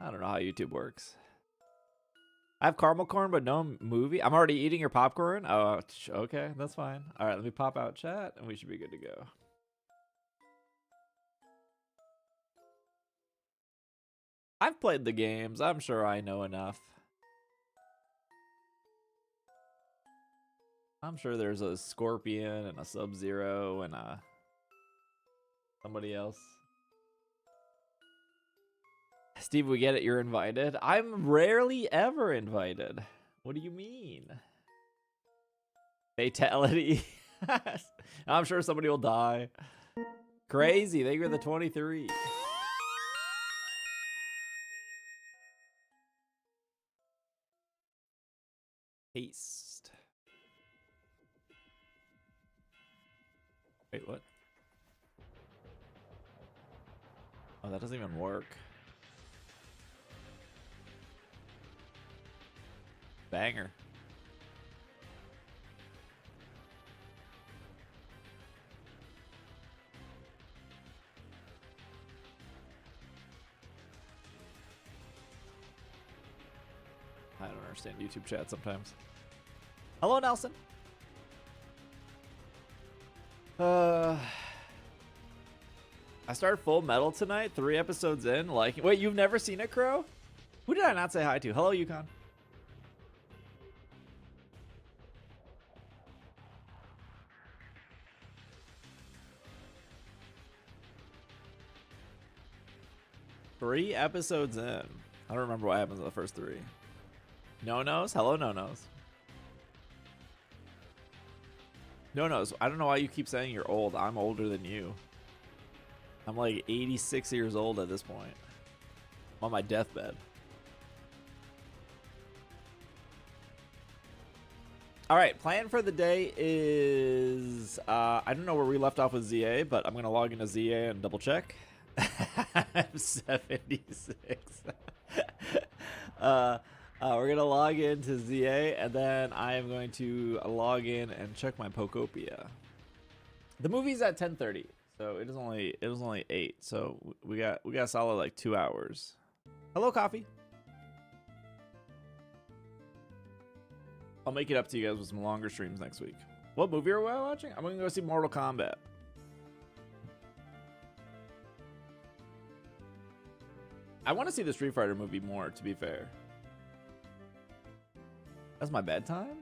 I don't know how YouTube works. I have caramel corn, but no movie. I'm already eating your popcorn. Oh, okay, that's fine. All right, let me pop out chat, and we should be good to go. I've played the games. I'm sure I know enough. I'm sure there's a Scorpion and a Sub-Zero and a somebody else. Steve, we get it. You're invited. I'm rarely ever invited. What do you mean? Fatality. I'm sure somebody will die. Crazy. They were the 23. Haste. Wait, what? Oh, that doesn't even work. Banger. I don't understand YouTube chat sometimes. Hello, Nelson. I started Full Metal tonight, 3 episodes in. Like, wait, you've never seen it, Crow? Who did I not say hi to? Hello, Yukon. Three episodes in. I don't remember what happens in the first 3. No-nos? Hello, no-nos. No-nos. I don't know why you keep saying you're old. I'm older than you. I'm like 86 years old at this point. I'm on my deathbed. All right, plan for the day is... I don't know where we left off with ZA, but I'm going to log into ZA and double check. I'm 76. We're going to log into ZA, and then I am going to log in and check my Pokopia. The movie's at 10:30, so it was only 8. So we got a solid like 2 hours. Hello, Coffee. I'll make it up to you guys with some longer streams next week. What movie are we watching? I'm going to go see Mortal Kombat. I want to see the Street Fighter movie more, to be fair. That's my bedtime?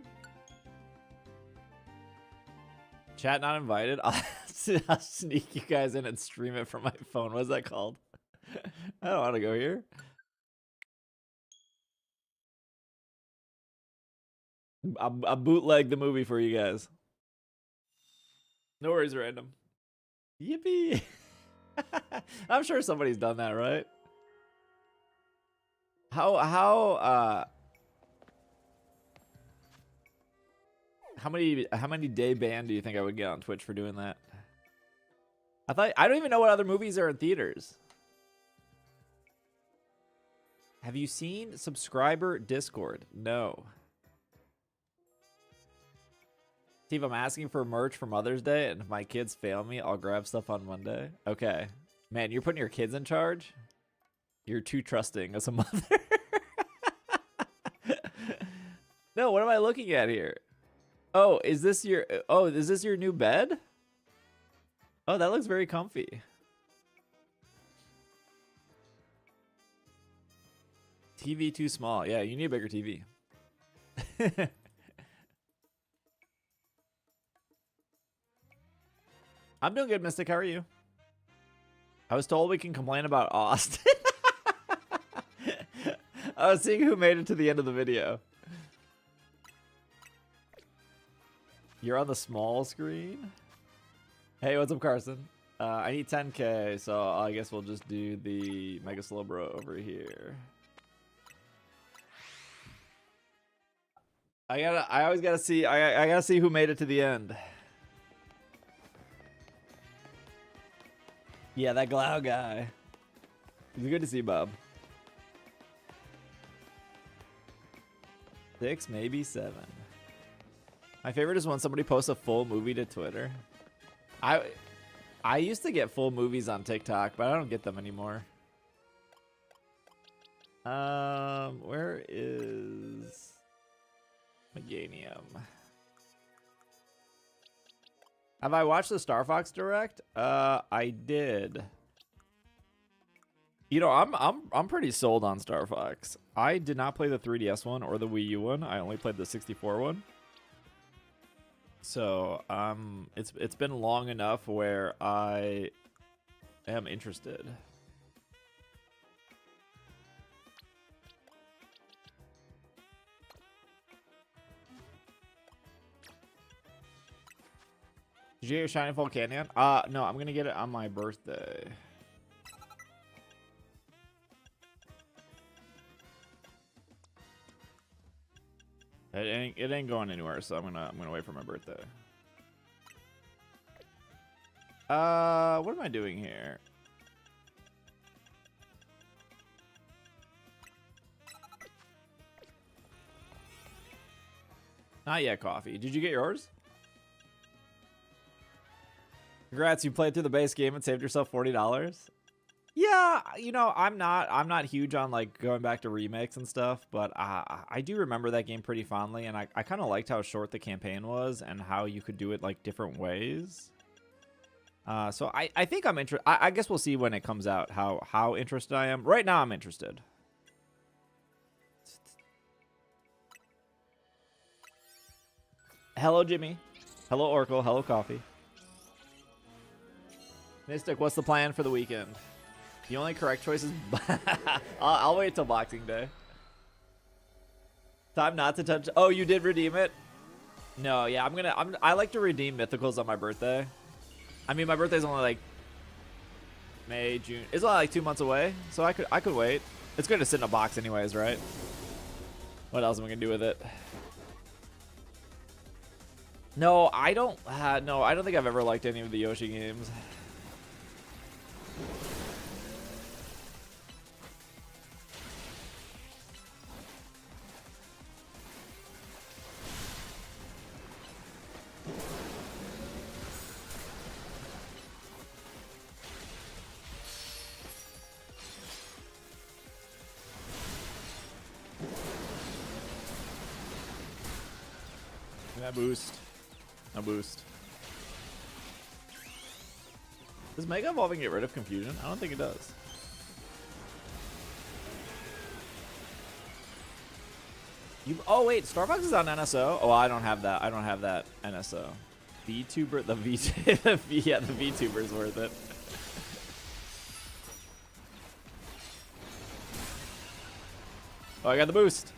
Chat not invited? I'll sneak you guys in and stream it from my phone. What's that called? I don't want to go here. I'll bootleg the movie for you guys. No worries, random. Yippee! I'm sure somebody's done that, right? How many day ban do you think I would get on Twitch for doing that? I don't even know what other movies are in theaters. Have you seen subscriber Discord? No. Steve, I'm asking for merch for Mother's Day, and if my kids fail me, I'll grab stuff on Monday. Okay. Man, you're putting your kids in charge? You're too trusting as a mother. No, what am I looking at here? Oh, is this your new bed? Oh, that looks very comfy. TV too small. Yeah, you need a bigger TV. I'm doing good, Mystic. How are you? I was told we can complain about Austin. I was seeing who made it to the end of the video. You're on the small screen? Hey, what's up, Carson? I need 10K, so I guess we'll just do the Mega Slowbro over here. I always gotta see, I gotta see who made it to the end. Yeah, that Glau guy. It's good to see, Bob. 6, maybe 7. My favorite is when somebody posts a full movie to Twitter. I used to get full movies on TikTok, but I don't get them anymore. Where is Meganium? Have I watched the Star Fox Direct? I did. You know, I'm pretty sold on Star Fox. I did not play the 3DS one or the Wii U one. I only played the 64 one. So, it's been long enough where I am interested. Did you get your Shiny Full Canyon? No, I'm gonna get it on my birthday. It ain't going anywhere, so I'm gonna wait for my birthday. What am I doing here? Not yet, coffee. Did you get yours? Congrats, you played through the base game and saved yourself $40. Yeah, you know, I'm not huge on like going back to remakes and stuff, but I do remember that game pretty fondly, and I kind of liked how short the campaign was and how you could do it like different ways. So I think I'm interested. I guess we'll see when it comes out how interested I am. Right now, I'm interested. Hello, Jimmy. Hello, Oracle. Hello, Coffee. Mystic, what's the plan for the weekend? The only correct choice is... I'll wait till Boxing Day. Time not to touch... Oh, you did redeem it? No, yeah, I like to redeem mythicals on my birthday. I mean, my birthday's only like... May, June... It's only like 2 months away, so I could wait. It's good to sit in a box anyways, right? What else am I gonna do with it? No, I don't think I've ever liked any of the Yoshi games. That boost. No boost. Does Mega Evolving get rid of confusion? I don't think it does. Oh wait, Star Fox is on NSO. Oh, I don't have that. I don't have that NSO. VTuber, the yeah, the VTuber's worth it. Oh, I got the boost.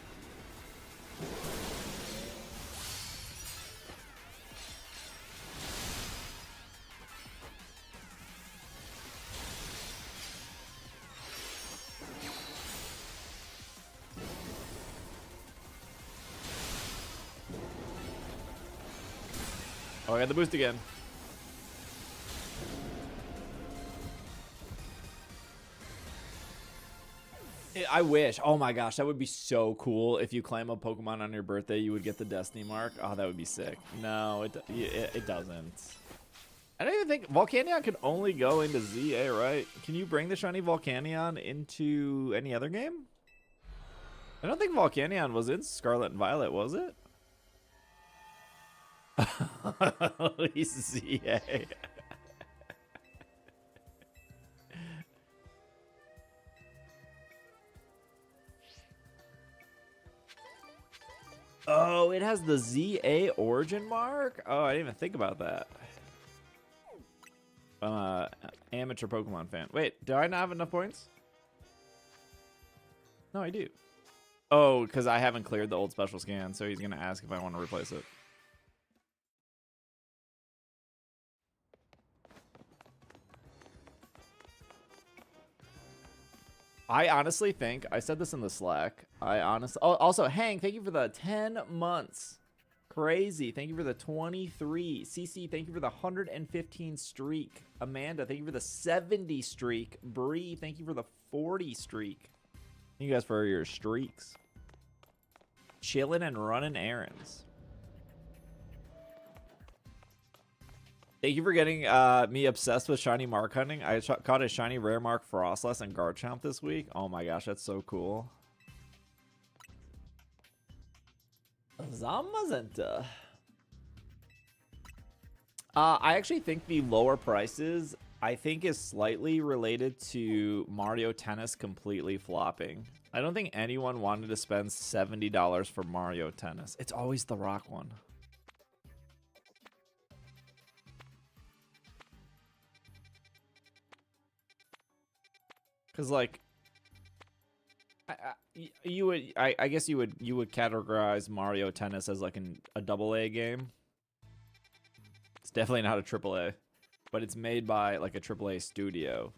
Oh, I got the boost again. I wish. Oh my gosh, that would be so cool. If you claim a Pokemon on your birthday, you would get the Destiny mark. Oh, that would be sick. No, it doesn't. I don't even think Volcanion could only go into ZA, right? Can you bring the shiny Volcanion into any other game? I don't think Volcanion was in Scarlet and Violet, was it? He's ZA. Oh, it has the ZA origin mark? Oh, I didn't even think about that. Amateur Pokemon fan. Wait, do I not have enough points? No, I do. Oh, because I haven't cleared the old special scan, so he's going to ask if I want to replace it. I honestly think, I said this in the Slack, also, Hank, thank you for the 10 months. Crazy. Thank you for the 23. CC, thank you for the 115 streak. Amanda, thank you for the 70 streak. Bree, thank you for the 40 streak. Thank you guys for your streaks. Chilling and running errands. Thank you for getting me obsessed with shiny mark hunting. I caught a shiny rare mark Frostless and Garchomp this week. Oh my gosh, that's so cool. Zamazenta. I actually think the lower prices, I think, is slightly related to Mario Tennis completely flopping. I don't think anyone wanted to spend $70 for Mario Tennis. It's always the rock one. Because, like, I guess you would categorize Mario Tennis as like a AA game. It's definitely not a AAA, but it's made by like a AAA studio,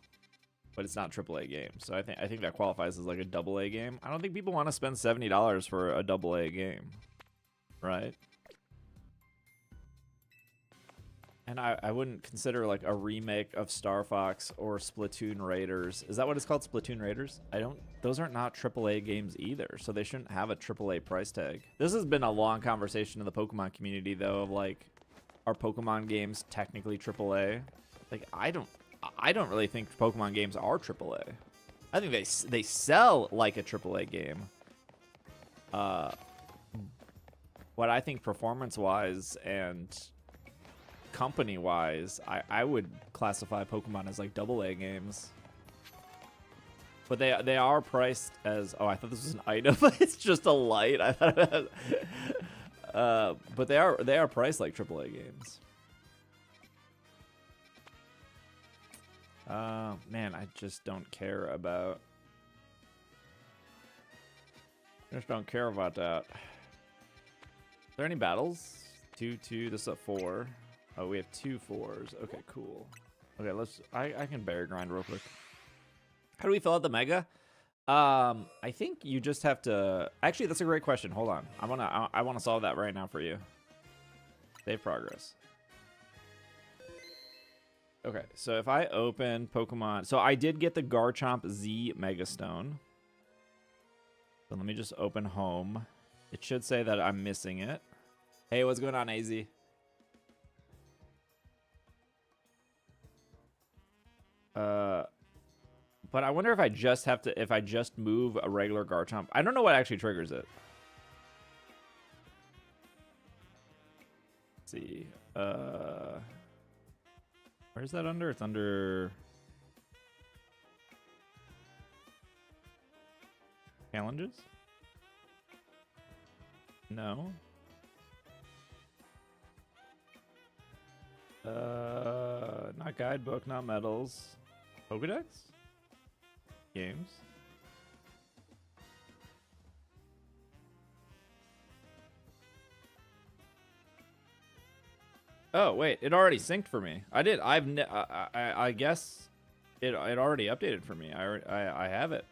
but it's not a AAA game. So I think that qualifies as like a AA game. I don't think people want to spend $70 for a AA game, right? And I wouldn't consider like a remake of Star Fox or Splatoon Raiders. Is that what it's called, Splatoon Raiders? Those are not AAA games either, so they shouldn't have a AAA price tag. This has been a long conversation in the Pokemon community, though, of like, are Pokemon games technically AAA? Like, I don't really think Pokemon games are AAA. I think they sell like a AAA game. What I think performance-wise and company-wise, I would classify Pokemon as like AA games. But they are priced as... Oh, I thought this was an item. It's just a light. I thought but they are priced like AAA games. Man, I just don't care about... Just don't care about that. Are there any battles? 2, this is a 4. Oh, we have 2 4s. Okay, cool. Okay, let's... I can bear grind real quick. How do we fill out the mega? I think you just have to... Actually, that's a great question. Hold on. I wanna solve that right now for you. Save progress. Okay, so if I open Pokemon... So I did get the Garchomp Z Mega Stone. So let me just open home. It should say that I'm missing it. Hey, what's going on, AZ? But I wonder if I just have to, if I just move a regular Garchomp. I don't know what actually triggers it. Let's see. Where's that under? It's under challenges? No. Not guidebook, not medals. Pokedex? Games. Oh wait, it already synced for me. I guess it already updated for me. I have it.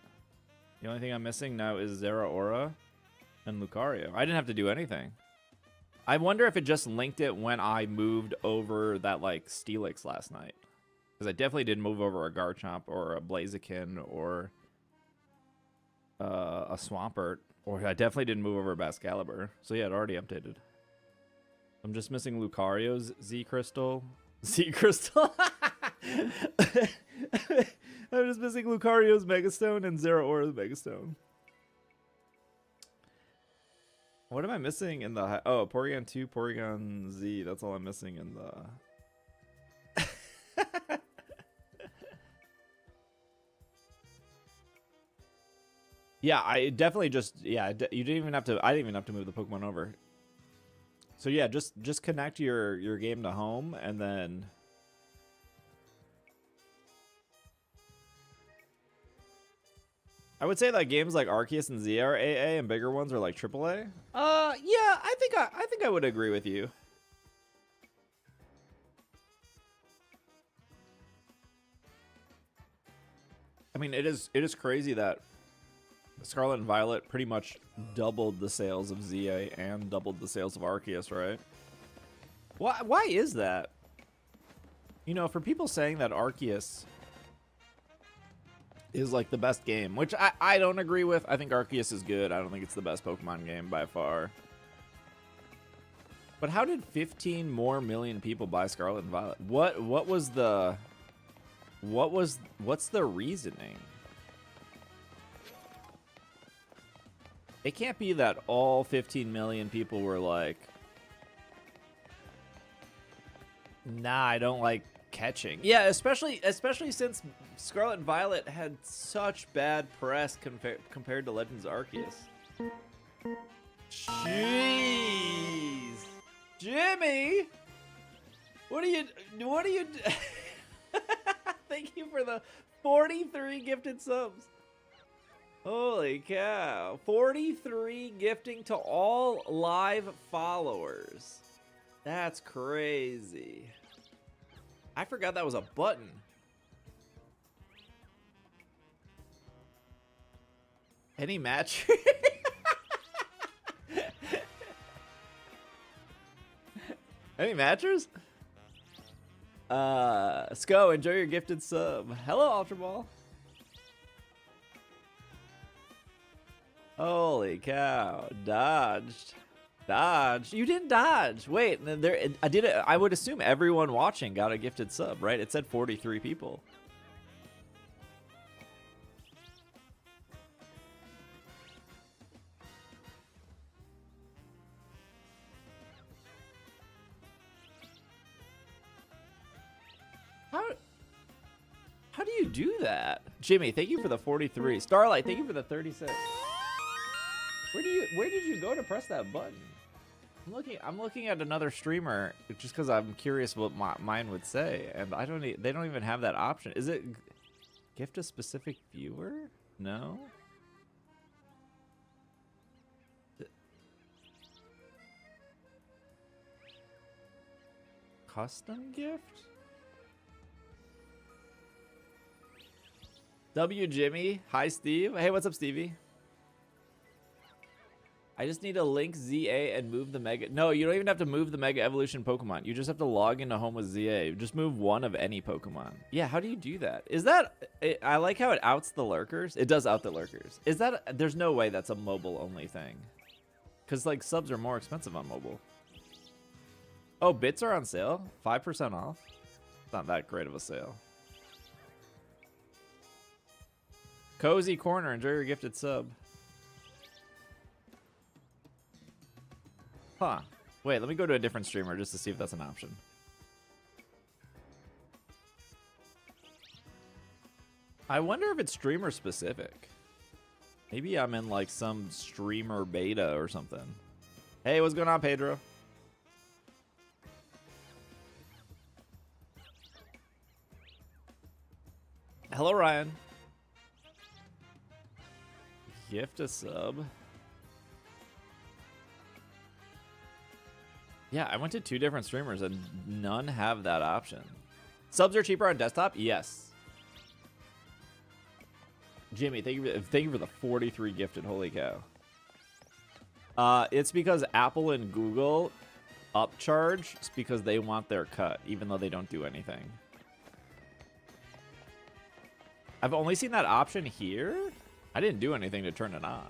The only thing I'm missing now is Zeraora and Lucario. I didn't have to do anything. I wonder if it just linked it when I moved over that like Steelix last night. Because I definitely didn't move over a Garchomp or a Blaziken or a Swampert. Or I definitely didn't move over a Bascalibur. So yeah, it already updated. I'm just missing Lucario's Z-Crystal. Z-Crystal? I'm just missing Lucario's Megastone and Zeraora's Megastone. What am I missing in the... Oh, Porygon 2, Porygon Z. That's all I'm missing in the... Yeah, I definitely just... Yeah, you didn't even have to... I didn't even have to move the Pokemon over. So yeah, just connect your game to home, and then... I would say that games like Arceus and Z are AA, and bigger ones are like AAA. Yeah, I think I would agree with you. I mean, it is crazy that Scarlet and Violet pretty much doubled the sales of ZA and doubled the sales of Arceus, right? Why is that? You know, for people saying that Arceus is like the best game, which I don't agree with. I think Arceus is good. I don't think it's the best Pokemon game by far. But how did 15 more million people buy Scarlet and Violet? What's the reasoning? It can't be that all 15 million people were like, nah, I don't like catching. Yeah, especially since Scarlet and Violet had such bad press compared to Legends Arceus. Jeez. Jimmy! What are you Thank you for the 43 gifted subs. Holy cow. 43 gifting to all live followers. That's crazy. I forgot that was a button. Any match? Any matchers? Sko, enjoy your gifted sub. Hello, Ultra Ball. Holy cow. Dodged. Dodged. You didn't dodge. Wait, I did it. I would assume everyone watching got a gifted sub, right? It said 43 people. How do you do that? Jimmy, thank you for the 43. Starlight, thank you for the 36. Where did you go to press that button? I'm looking at another streamer just because I'm curious what mine would say, and they don't even have that option. Is it gift a specific viewer? No. Custom gift? W Jimmy. Hi Steve. Hey, what's up, Stevie? I just need to link ZA and move the Mega. No, you don't even have to move the Mega Evolution Pokemon. You just have to log into home with ZA. Just move one of any Pokemon. Yeah, how do you do that? Is that... I like how it outs the lurkers. It does out the lurkers. Is that... There's no way that's a mobile-only thing. Because, like, subs are more expensive on mobile. Oh, bits are on sale? 5% off? It's not that great of a sale. Cozy Corner, enjoy your gifted sub. Huh. Wait, let me go to a different streamer just to see if that's an option. I wonder if it's streamer specific. Maybe I'm in like some streamer beta or something. Hey, what's going on, Pedro? Hello, Ryan. Gift a sub. Yeah, I went to 2 different streamers and none have that option. Subs are cheaper on desktop? Yes. Jimmy, thank you for the 43 gifted. Holy cow. It's because Apple and Google upcharge because they want their cut, even though they don't do anything. I've only seen that option here. I didn't do anything to turn it on.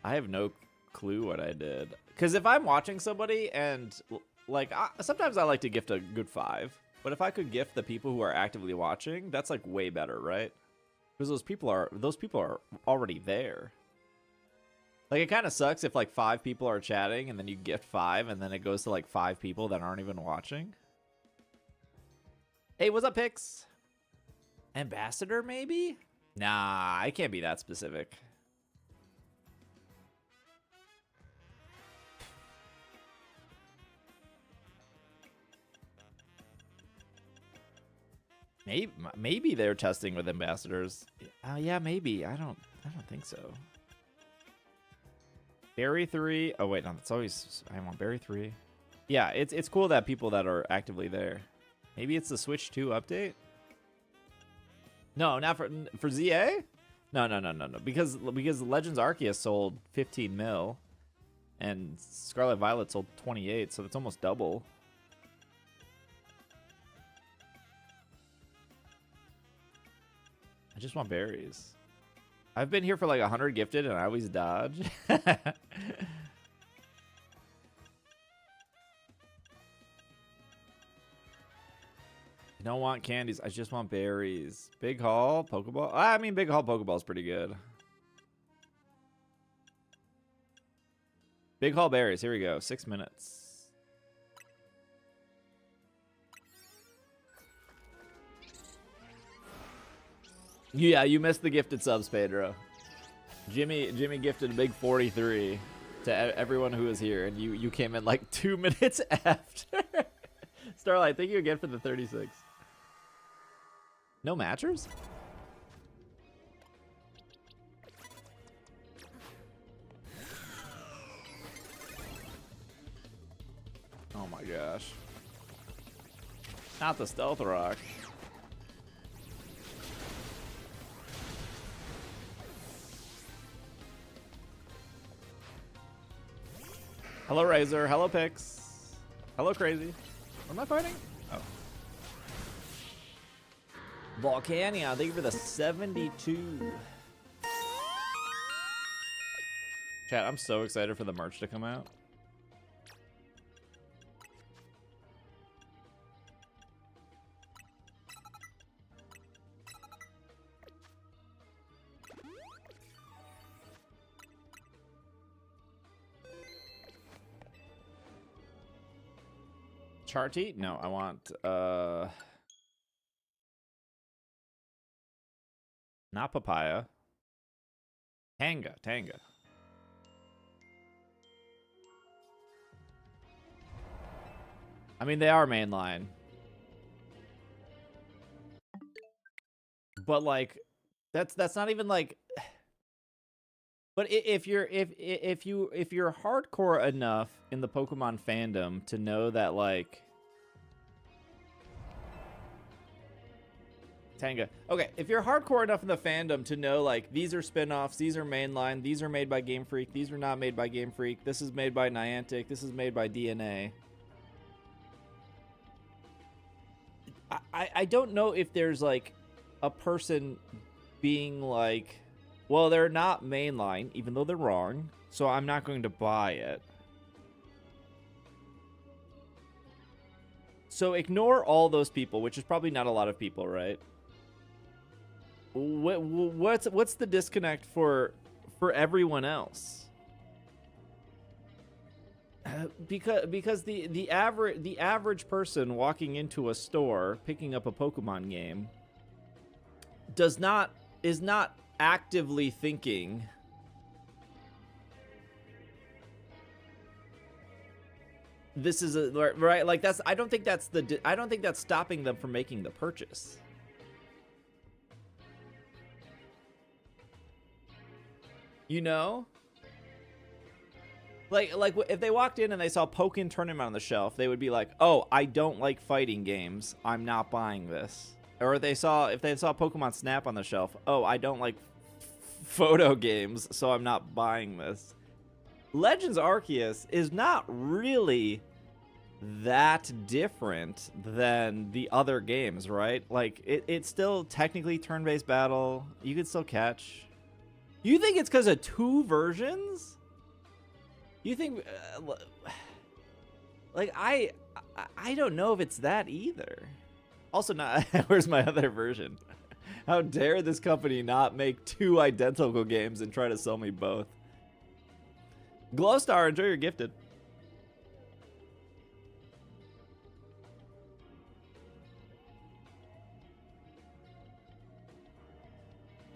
I have no clue what I did. Because if I'm watching somebody and, like, sometimes I like to gift a good 5. But if I could gift the people who are actively watching, that's, like, way better, right? Because those people are already there. Like, it kind of sucks if, like, 5 people are chatting and then you gift 5 and then it goes to, like, 5 people that aren't even watching. Hey, what's up, Pix? Ambassador, maybe? Nah, I can't be that specific. Maybe they're testing with ambassadors. Yeah, maybe. I don't think so. Berry 3. Oh wait, no, that's always I want Berry 3. Yeah, it's cool that people that are actively there. Maybe it's the Switch 2 update. No, not for ZA? No. Because Legends Arceus sold 15 mil and Scarlet Violet sold 28, so it's almost double. I just want berries. I've been here for like 100 gifted and I always dodge. I don't want candies. I just want berries. Big Haul, Pokeball. I mean, Big Haul Pokeball is pretty good. Big Haul berries. Here we go. 6 minutes. Yeah, you missed the gifted subs, Pedro. Jimmy gifted a big 43 to everyone who was here, and you came in like 2 minutes after. Starlight, thank you again for the 36. No matchers? Oh my gosh. Not the stealth rock. Hello Razor, hello Pix. Hello Crazy. Am I fighting? Oh. Volcania, thank you for the 72. Chat, I'm so excited for the merch to come out. Charty? No, I want not papaya. Tanga. I mean, they are mainline. But like that's not even like, but if you're hardcore enough in the Pokemon fandom to know that like Tanga. Okay, if you're hardcore enough in the fandom to know like these are spin-offs, these are mainline, these are made by Game Freak, these are not made by Game Freak, this is made by Niantic, this is made by DNA. I don't know if there's like a person being like, well, they're not mainline, even though they're wrong, so I'm not going to buy it. So ignore all those people, which is probably not a lot of people, right? What's the disconnect for everyone else? Because the average person walking into a store picking up a Pokemon game is not actively thinking this is a right, like that's I don't think that's stopping them from making the purchase. You know? Like if they walked in and they saw Pokken Tournament on the shelf, they would be like, "Oh, I don't like fighting games. I'm not buying this." Or if they saw Pokemon Snap on the shelf, "Oh, I don't like photo games, so I'm not buying this." Legends Arceus is not really that different than the other games, right? Like it's still technically turn-based battle. You can still catch. You think it's because of 2 versions? You think, like, I don't know if it's that either. Also, not, where's my other version? How dare this company not make 2 identical games and try to sell me both? Glowstar, enjoy your gifted.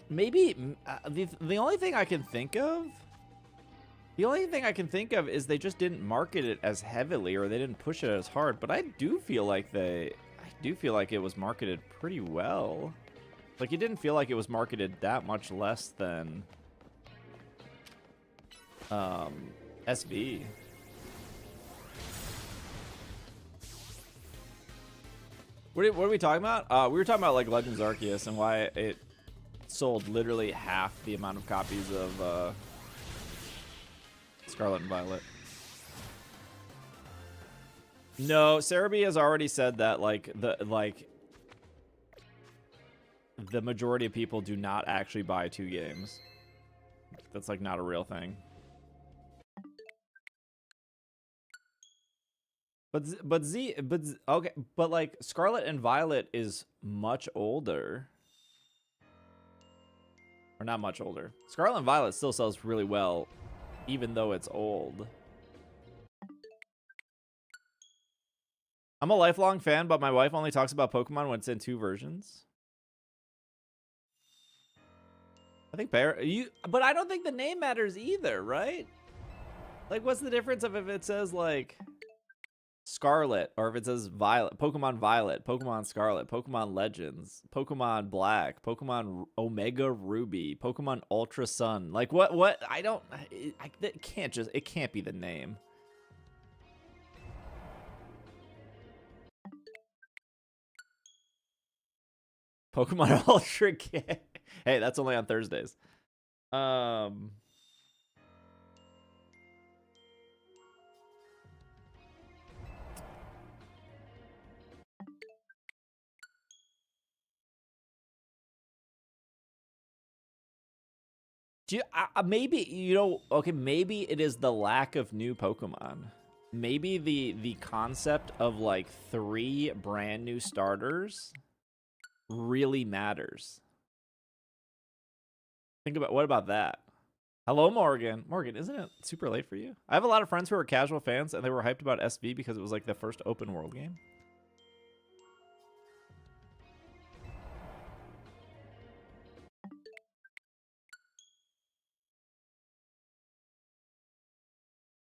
Maybe the only thing I can think of. The only thing I can think of is they just didn't market it as heavily, or they didn't push it as hard. But I do feel like it was marketed pretty well. Like it didn't feel like it was marketed that much less than SV. What are we talking about? We were talking about like Legends Arceus and why it sold literally half the amount of copies of Scarlet and Violet. No, Sarumi has already said that the majority of people do not actually buy 2 games. That's like not a real thing. Okay, but like Scarlet and Violet is much older. Or not much older. Scarlet and Violet still sells really well, even though it's old. I'm a lifelong fan, but my wife only talks about Pokemon when it's in 2 versions. I think but I don't think the name matters either, right? Like, what's the difference of if it says like Scarlet or if it says Violet, Pokemon Scarlet, Pokemon Legends, Pokemon Black, Pokemon Omega Ruby, Pokemon Ultra Sun? Like, what? I don't. It can't be the name. Pokemon Ultra K. Hey, that's only on Thursdays. Maybe okay, maybe it is the lack of new Pokemon. Maybe the concept of like 3 brand new starters really matters. What about that? Hello, Morgan. Morgan, isn't it super late for you? I have a lot of friends who are casual fans, and they were hyped about SV because it was like the first open world game.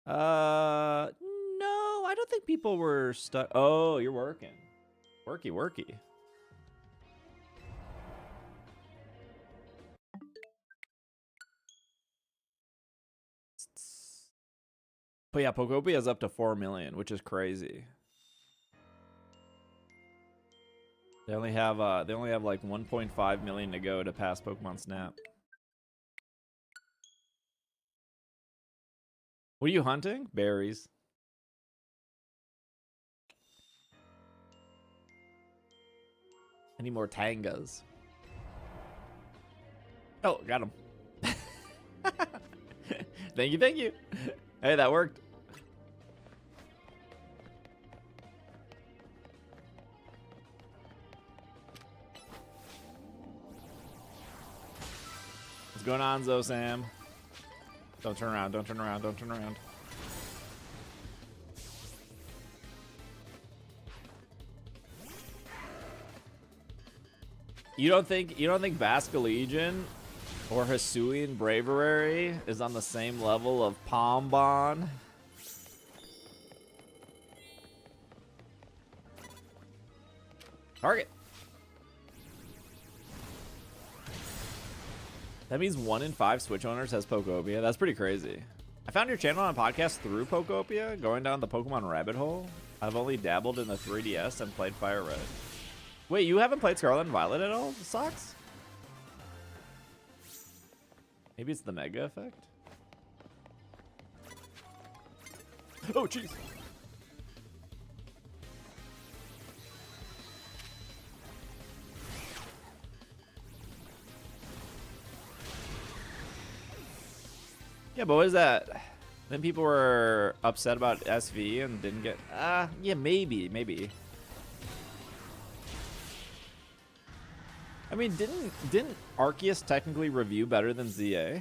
No, I don't think people were stuck. Oh, you're working. Worky. But yeah, Pokopia is up to 4 million, which is crazy. They only have like 1.5 million to go to pass Pokemon Snap. What are you hunting? Berries. Any more Tangas? Oh, got him. Thank you. Hey, that worked. What's going on, Zosam? Don't turn around. You don't think Basculegion or Hisuian Bravery is on the same level of Pombon? Target. That means 1 in 5 Switch owners has Pokopia. That's pretty crazy. I found your channel on a podcast through Pokopia, going down the Pokemon rabbit hole. I've only dabbled in the 3DS and played Fire Red. Wait, you haven't played Scarlet and Violet at all? Socks? Maybe it's the Mega effect? Oh, jeez. Yeah, but what is that? Then people were upset about SV and didn't get... yeah, maybe. I mean, didn't Arceus technically review better than ZA?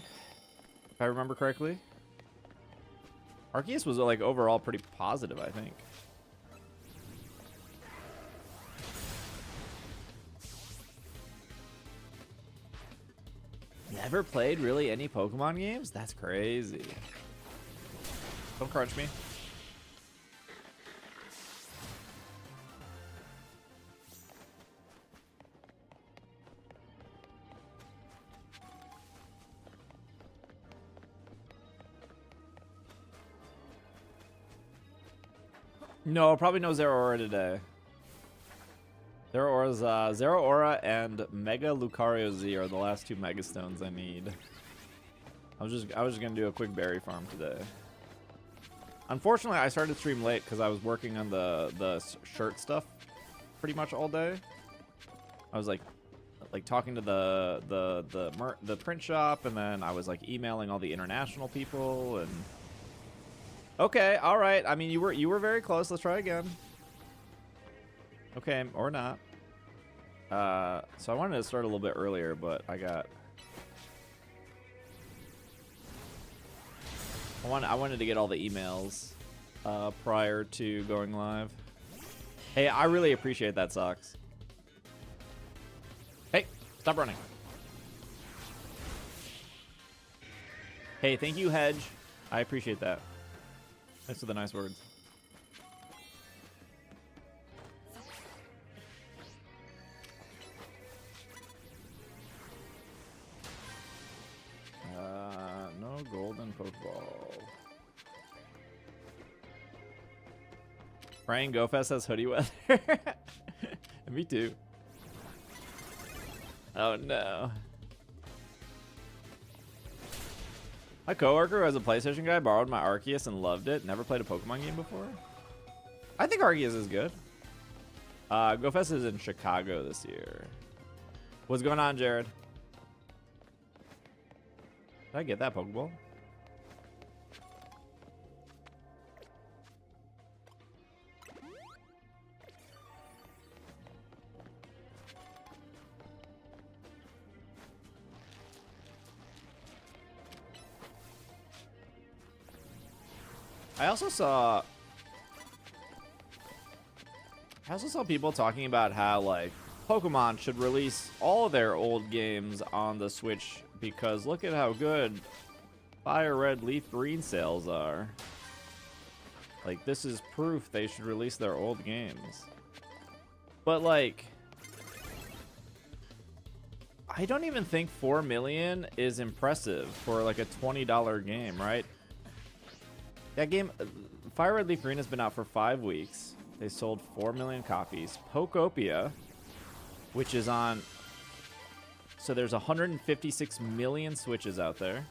If I remember correctly. Arceus was like overall pretty positive, I think. Never played really any Pokemon games? That's crazy. Don't crunch me. No, probably no Zero Aura today. Zero Aura and Mega Lucario Z are the last 2 Mega Stones I need. I was just gonna do a quick berry farm today. Unfortunately, I started stream late because I was working on the shirt stuff pretty much all day. I was like talking to the print shop, and then I was like emailing all the international people, and Okay, all right. I mean, you were very close. Let's try again. Okay, or not. So I wanted to start a little bit earlier, but I wanted to get all the emails prior to going live. Hey, I really appreciate that, Socks. Hey, stop running. Hey, thank you, Hedge. I appreciate that. Thanks for the nice words. No golden Pokeball. Brian GoFest has hoodie weather. Me too. Oh no. My coworker who has a PlayStation guy borrowed my Arceus and loved it. Never played a Pokemon game before. I think Arceus is good. GoFest is in Chicago this year. What's going on, Jared? Did I get that Pokeball? I also saw people talking about how like Pokemon should release all their old games on the Switch because look at how good Fire Red, Leaf Green sales are. Like this is proof they should release their old games. But like I don't even think 4 million is impressive for like a $20 game, right? That game, Fire Red Leaf Green, has been out for 5 weeks. They sold 4 million copies. Pokopia, which is on... So there's 156 million Switches out there.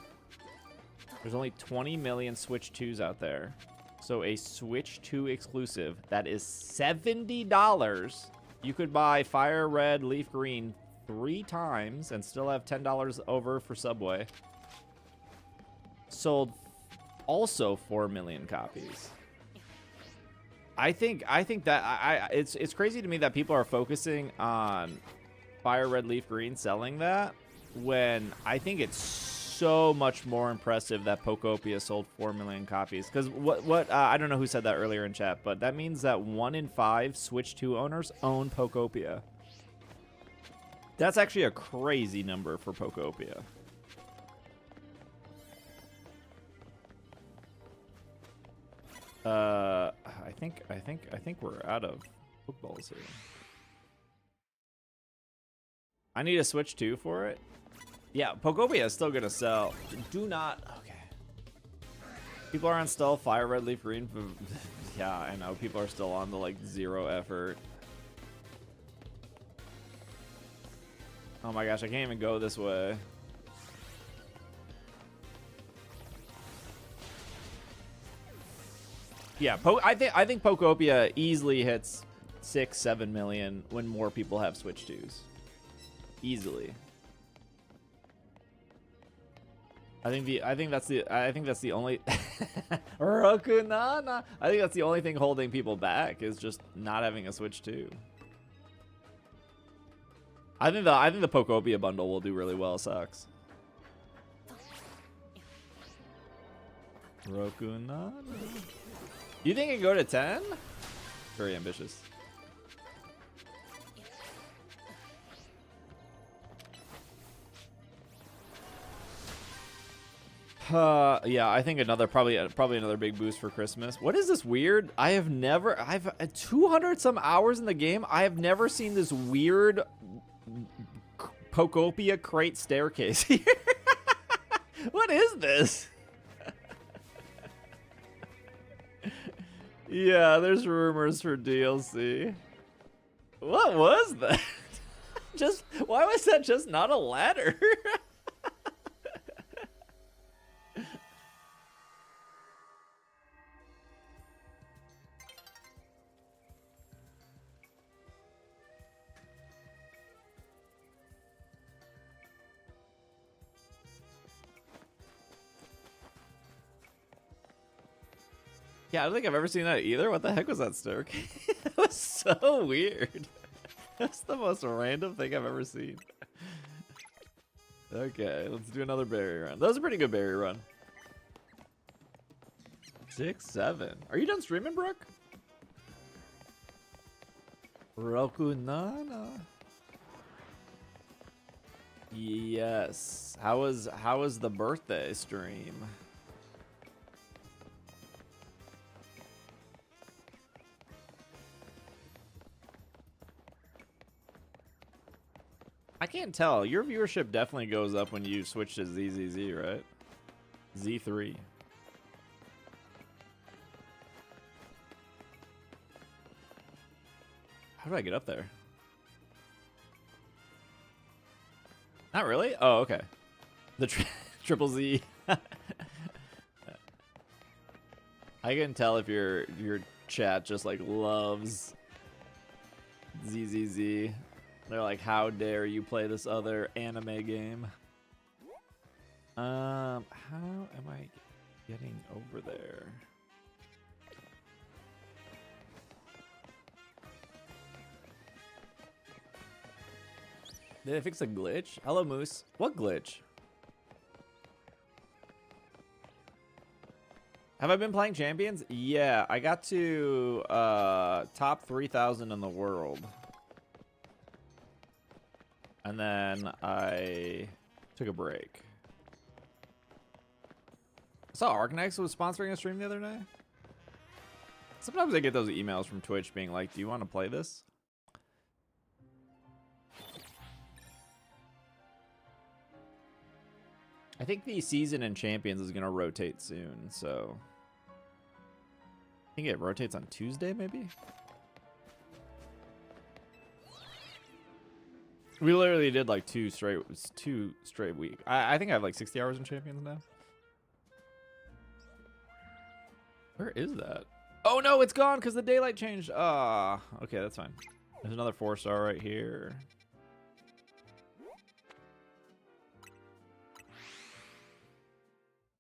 There's only 20 million Switch 2s out there. So a Switch 2 exclusive that is $70. You could buy Fire Red Leaf Green 3 times and still have $10 over for Subway. Sold also 4 million copies. I think that it's crazy to me that people are focusing on Fire Red Leaf Green selling that when I think it's so much more impressive that Pokopia sold 4 million copies. Because what I don't know who said that earlier in chat, but that means that 1 in 5 Switch 2 owners own Pokopia. That's actually a crazy number for Pokopia. I think we're out of Pokeballs here. I need a Switch 2 for it. Yeah, Pokopia is still gonna sell. Do not. Okay. People are on still Fire Red Leaf Green. Yeah, I know. People are still on the like 0 effort. Oh my gosh, I can't even go this way. Yeah, I think Pokopia easily hits 6-7 million when more people have Switch 2s. Easily. I think that's the only Rokunana. I think that's the only thing holding people back is just not having a Switch 2. I think the Pokopia bundle will do really well, Sucks. Rokunana. You think it can go to 10? Very ambitious. Yeah, I think probably another big boost for Christmas. What is this weird? I've 200 some hours in the game. I have never seen this weird Pokopia crate staircase here. What is this? Yeah, there's rumors for DLC. What was that? Why was that just not a ladder? Yeah, I don't think I've ever seen that either. What the heck was that staircase? That was so weird. That's the most random thing I've ever seen. Okay, let's do another berry run. That was a pretty good berry run. 6, 7. Are you done streaming, Brooke? Roku Nana. Yes. How was the birthday stream? I can't tell. Your viewership definitely goes up when you switch to ZZZ, right? Z3. How do I get up there? Not really? Oh, okay. The triple Z. I can tell if your chat just like loves ZZZ. They're like, how dare you play this other anime game? How am I getting over there? Did I fix a glitch? Hello, Moose. What glitch? Have I been playing Champions? Yeah, I got to top 3,000 in the world. And then I took a break. I saw Arknex was sponsoring a stream the other day. Sometimes I get those emails from Twitch being like, do you want to play this? I think the season in Champions is going to rotate soon, so... I think it rotates on Tuesday, maybe? We literally did like two straight weeks. I think I have like 60 hours in Champions now. Where is that? Oh no, it's gone because the daylight changed. Ah, okay, that's fine. There's another 4-star right here.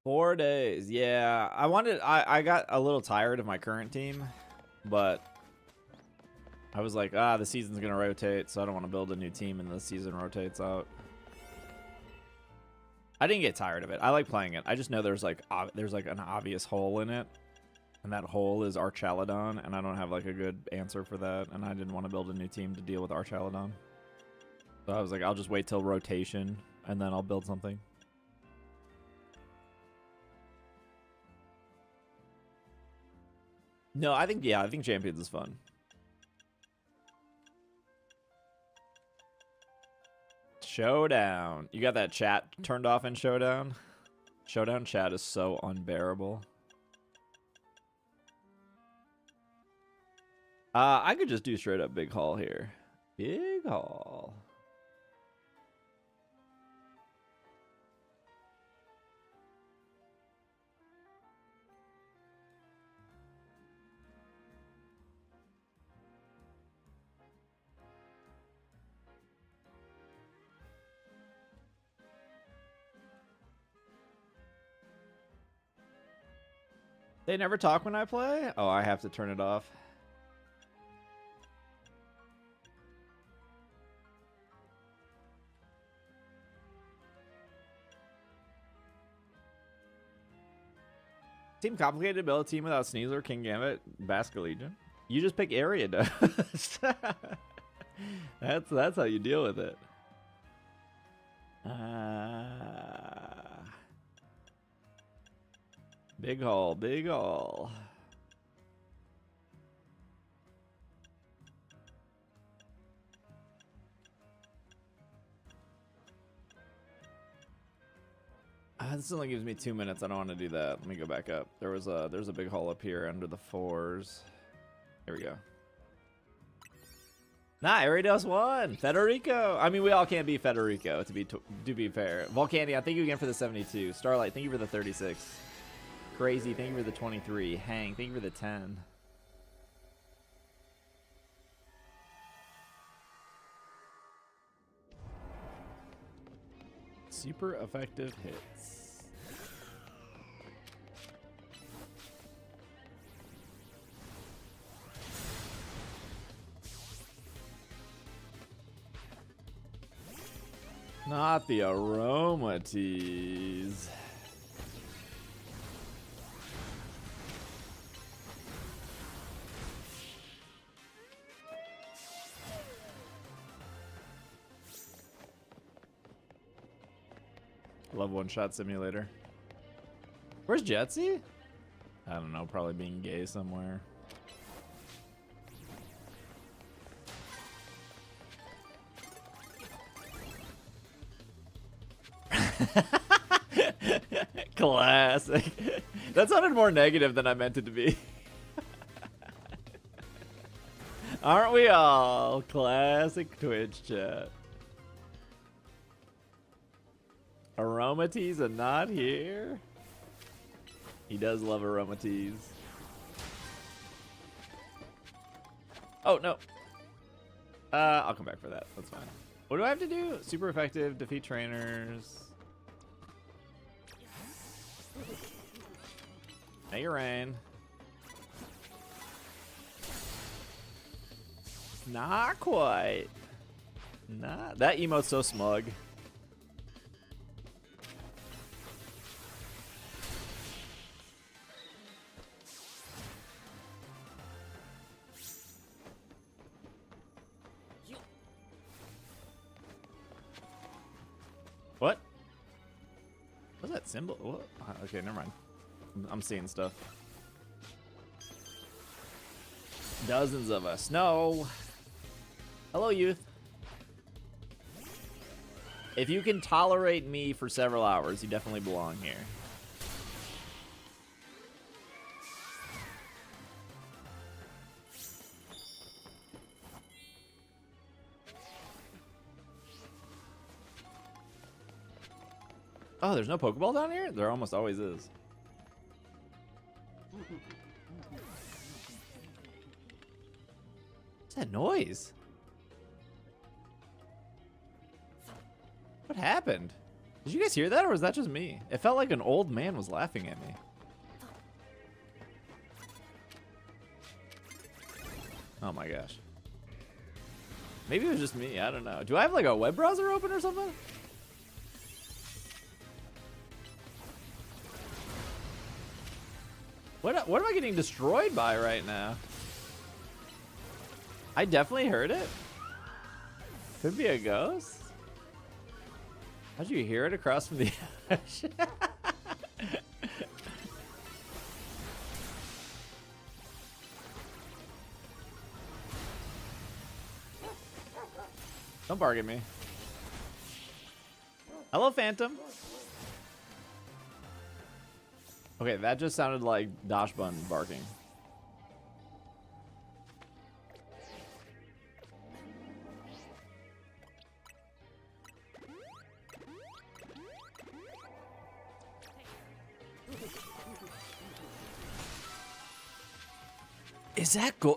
Four days, yeah. I got a little tired of my current team, but I was like, the season's gonna rotate, so I don't want to build a new team and the season rotates out. I didn't get tired of it. I like playing it. I just know there's like an obvious hole in it, and that hole is Archaladon, and I don't have like a good answer for that, and I didn't want to build a new team to deal with Archaladon. So I was like, I'll just wait till rotation, and then I'll build something. No, I think Champions is fun. Showdown. You got that chat turned off in Showdown? Showdown chat is so unbearable. I could just do straight up Big Haul here. Big Haul. They never talk when I play? Oh, I have to turn it off. Seem complicated to build a team without Sneasler, King Gambit, Basque Legion. You just pick area dust. That's how you deal with it. Big haul, big haul. This only gives me 2 minutes. I don't want to do that. Let me go back up. There's a big hole up here under the 4s. Here we go. Nah, Aridos won. Federico. I mean, we all can't be Federico, to be fair. Volcania, thank you again for the 72. Starlight, thank you for the 36. Crazy, thank you for the 23. Hang, thank you for the 10. Super effective hits. Not the aromateas. Love One Shot Simulator. Where's Jetsy? I don't know, probably being gay somewhere. Classic. That sounded more negative than I meant it to be. Aren't we all? Classic Twitch chat. Aromateas are not here. He does love aromateas. Oh, no. I'll come back for that. That's fine. What do I have to do? Super effective, defeat trainers. May rain. Not quite. Not. That emote's so smug. What? What's that symbol? What? Okay, never mind. I'm seeing stuff. Dozens of us. No. Hello, youth. If you can tolerate me for several hours, you definitely belong here. Oh, there's no Pokeball down here? There almost always is. What's that noise? What happened? Did you guys hear that, or was that just me? It felt like an old man was laughing at me. Oh my gosh. Maybe it was just me, I don't know. Do I have like a web browser open or something? What am I getting destroyed by right now? I definitely heard it. Could be a ghost. How'd you hear it across from the ocean? Don't bark at me. Hello, Phantom. Okay, that just sounded like Dashbun barking.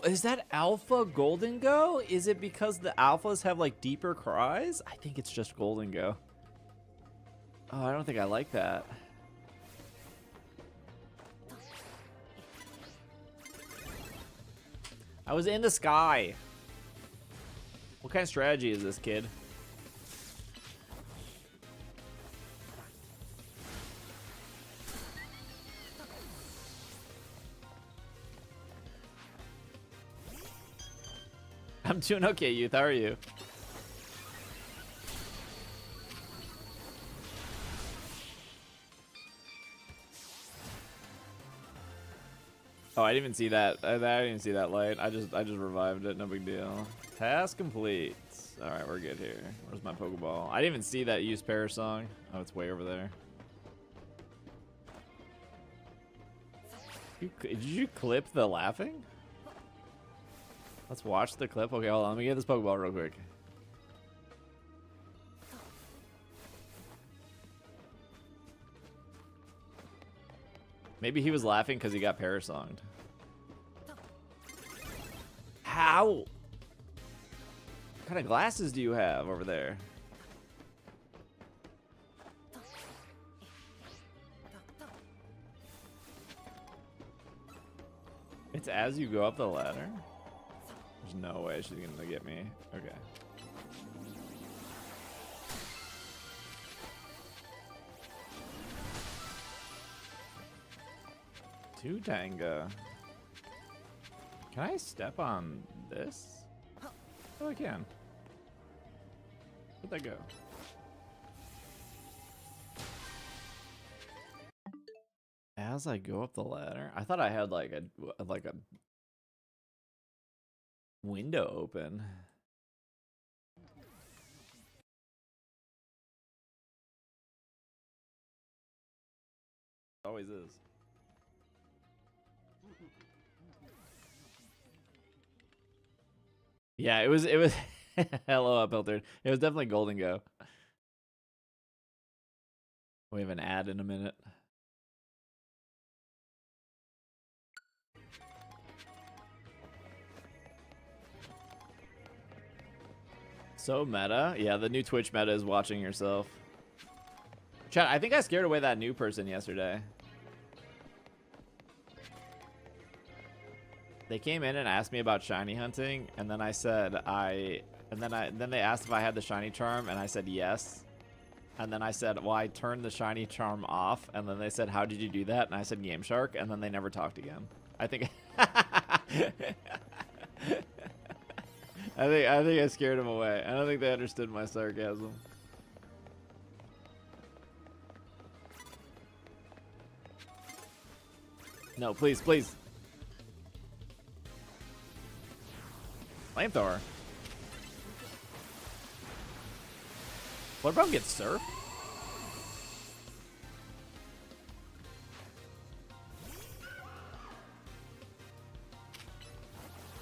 Is that Alpha Golden Go? Is it because the alphas have like deeper cries? I think it's just Golden Go. Oh, I don't think I like that. I was in the sky. What kind of strategy is this, kid? I'm doing okay, youth. How are you? Oh, I didn't even see that. I didn't even see that light. I just revived it. No big deal. Task complete. All right, we're good here. Where's my Pokeball? I didn't even see that use Pair song. Oh, it's way over there. Did you clip the laughing? Let's watch the clip. Okay, hold on. Let me get this Pokeball real quick. Maybe he was laughing because he got parasonged. How? What kind of glasses do you have over there? It's as you go up the ladder? There's no way she's gonna get me. Okay. Tutanga. Can I step on this? Oh, I can. Where'd that go? As I go up the ladder, I thought I had like a window open. Always is. Yeah, it was hello up filtered. It was definitely Golden Go. We have an ad in a minute. So meta. Yeah, the new Twitch meta is watching yourself. Chat, I think I scared away that new person yesterday. They came in and asked me about shiny hunting, and then I said then they asked if I had the shiny charm, and I said yes. And then I said, well, I turned the shiny charm off, and then they said, how did you do that? And I said, Game Shark, and then they never talked again. I think I think I scared them away. I don't think they understood my sarcasm. No, please, please. Flamethrower. What about get surf?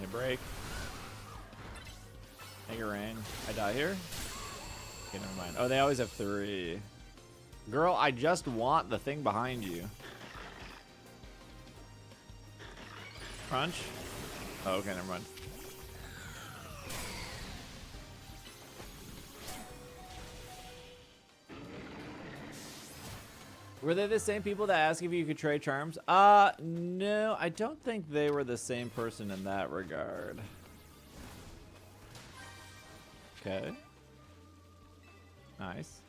Hey, break. Mega Rain. I die here? Okay, never mind. Oh, they always have 3. Girl, I just want the thing behind you. Crunch? Oh, okay, never mind. Were they the same people that asked if you could trade charms? No, I don't think they were the same person in that regard. Okay. Nice.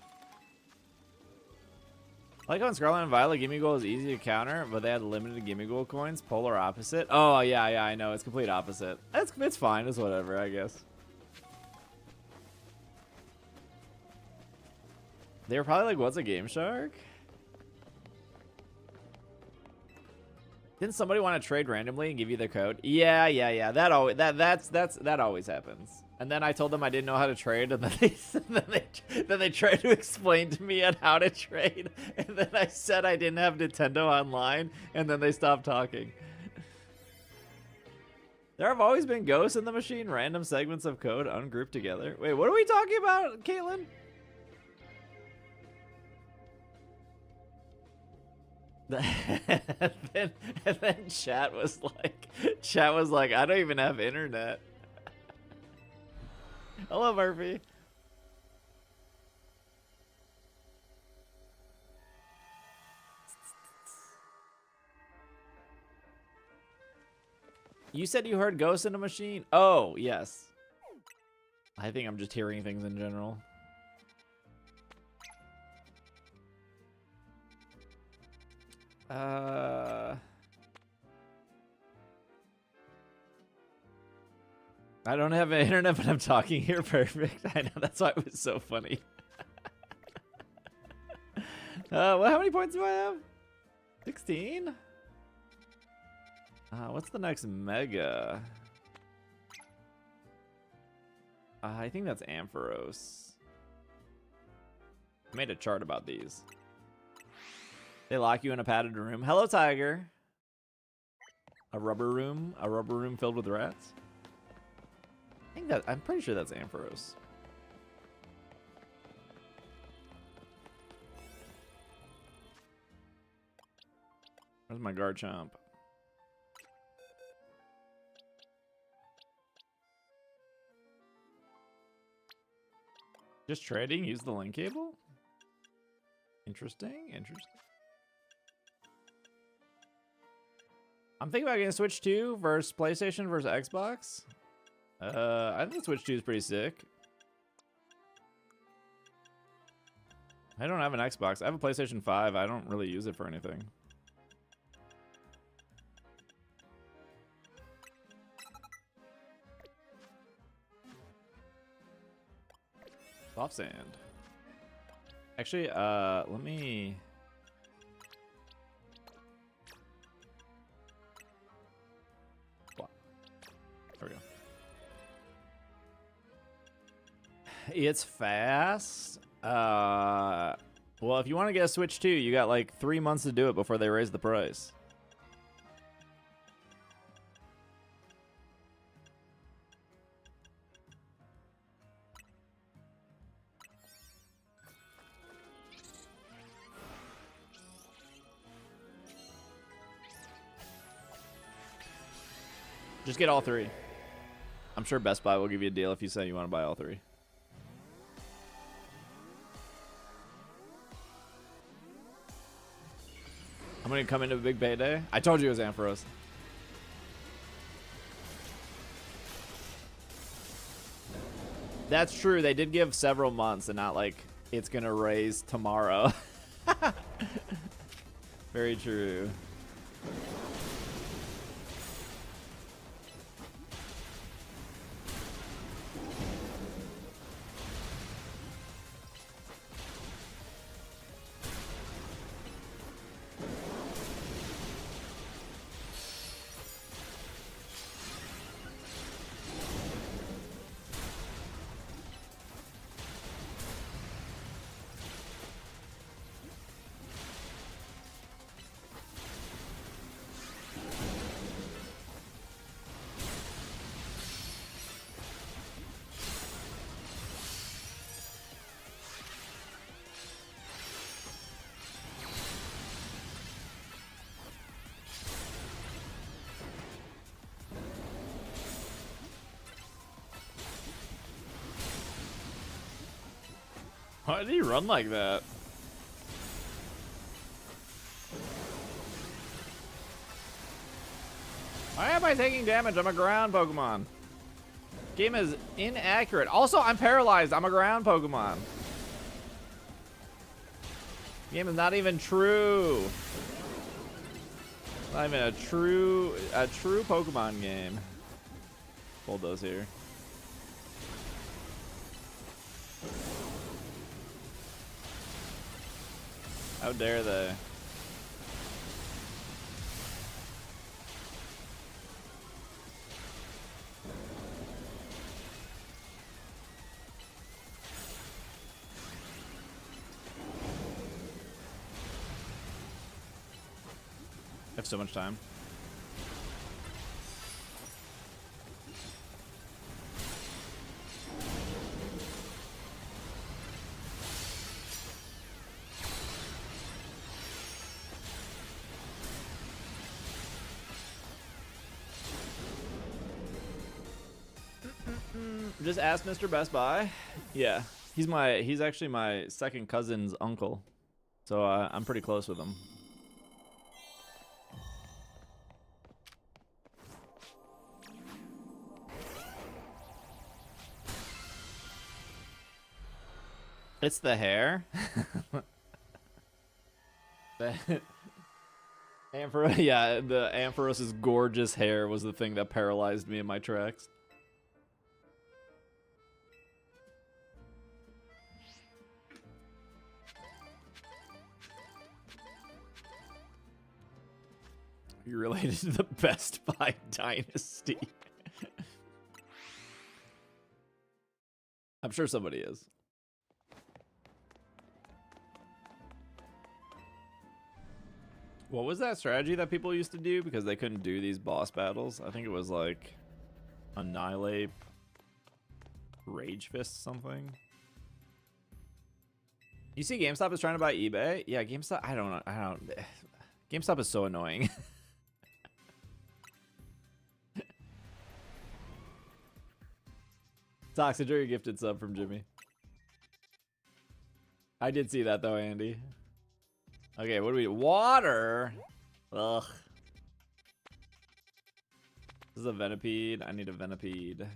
I like how in Scarlet and Violet, Gimme Gold is easy to counter, but they had limited Gimme Gold coins. Polar opposite. Oh, yeah, I know. It's complete opposite. It's fine. It's whatever, I guess. They were probably like, what's a Game Shark? Didn't somebody want to trade randomly and give you their code? Yeah. That always happens. And then I told them I didn't know how to trade, and then they tried to explain to me on how to trade, and then I said I didn't have Nintendo Online, and then they stopped talking. There have always been ghosts in the machine, random segments of code ungrouped together. Wait, what are we talking about, Caitlin? and then chat was like, I don't even have internet. Hello, Murphy. You said you heard ghosts in a machine? Oh, yes. I think I'm just hearing things in general. I don't have internet, but I'm talking here. Perfect. I know, that's why it was so funny. Well, how many points do I have? 16? What's the next mega? I think that's Ampharos. I made a chart about these. They lock you in a padded room. Hello, Tiger. A rubber room filled with rats. I'm pretty sure that's Ampharos. Where's my Garchomp? Just trading? Use the link cable? Interesting. I'm thinking about getting Switch 2 versus PlayStation versus Xbox. I think Switch 2 is pretty sick. I don't have an Xbox. I have a PlayStation 5. I don't really use it for anything. Soft sand. Actually, let me... What? There we go. It's fast. Well, if you want to get a Switch 2, you got like 3 months to do it before they raise the price. Just get all 3. I'm sure Best Buy will give you a deal if you say you want to buy all 3. I'm going to come into a big payday. I told you it was Ampharos. That's true. They did give several months and not like it's going to raise tomorrow. Very true. Why did he run like that? Why am I taking damage? I'm a ground Pokemon. Game is inaccurate. Also, I'm paralyzed. I'm a ground Pokemon. Game is not even true. Not even a true Pokemon game. Bulldoze here. How dare they? I have so much time. Just ask Mr. Best Buy. Yeah, he's actually my second cousin's uncle, so I'm pretty close with him. It's the hair. Ampharos, yeah, the Ampharos's gorgeous hair was the thing that paralyzed me in my tracks. You're related to the Best Buy dynasty. I'm sure somebody is. What was that strategy that people used to do because they couldn't do these boss battles? I think it was like Annihilate, Rage Fist something. You see GameStop is trying to buy eBay? Yeah, GameStop, I don't know. GameStop is so annoying. Toxidry gifted sub from Jimmy. I did see that though, Andy. Okay, what do we... Water? Ugh. This is a Venipede. I need a Venipede.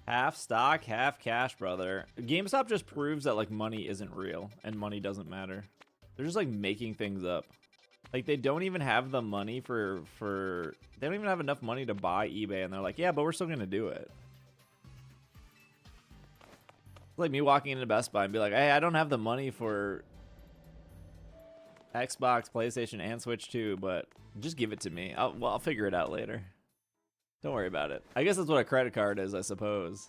Half stock, half cash, brother. GameStop just proves that, like, money isn't real and money doesn't matter. They're just, like, making things up. Like, they don't even have the money for... They don't even have enough money to buy eBay, and they're like, yeah, but we're still gonna do it. It's like me walking into Best Buy and be like, hey, I don't have the money for Xbox, PlayStation, and Switch 2, but just give it to me. I'll figure it out later. Don't worry about it. I guess that's what a credit card is, I suppose.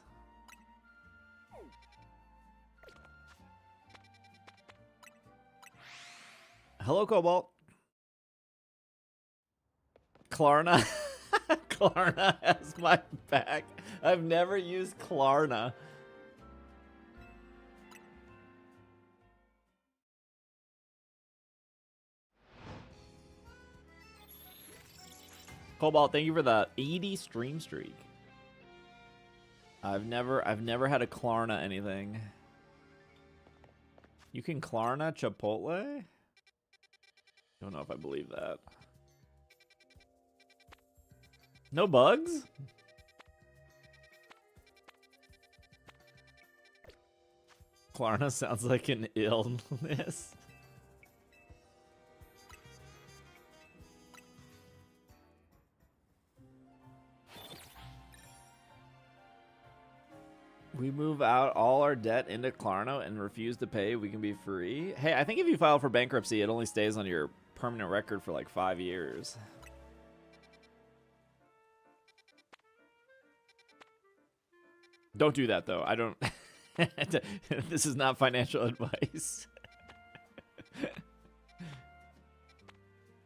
Hello, Cobalt. Klarna. Klarna has my back. I've never used Klarna. Cobalt, thank you for the 80 stream streak. I've never had a Klarna anything. You can Klarna Chipotle? Don't know if I believe that. No bugs? Klarna sounds like an illness. We move out all our debt into Klarna and refuse to pay, we can be free. Hey, I think if you file for bankruptcy, it only stays on your permanent record for like 5 years. Don't do that though. I don't. This is not financial advice.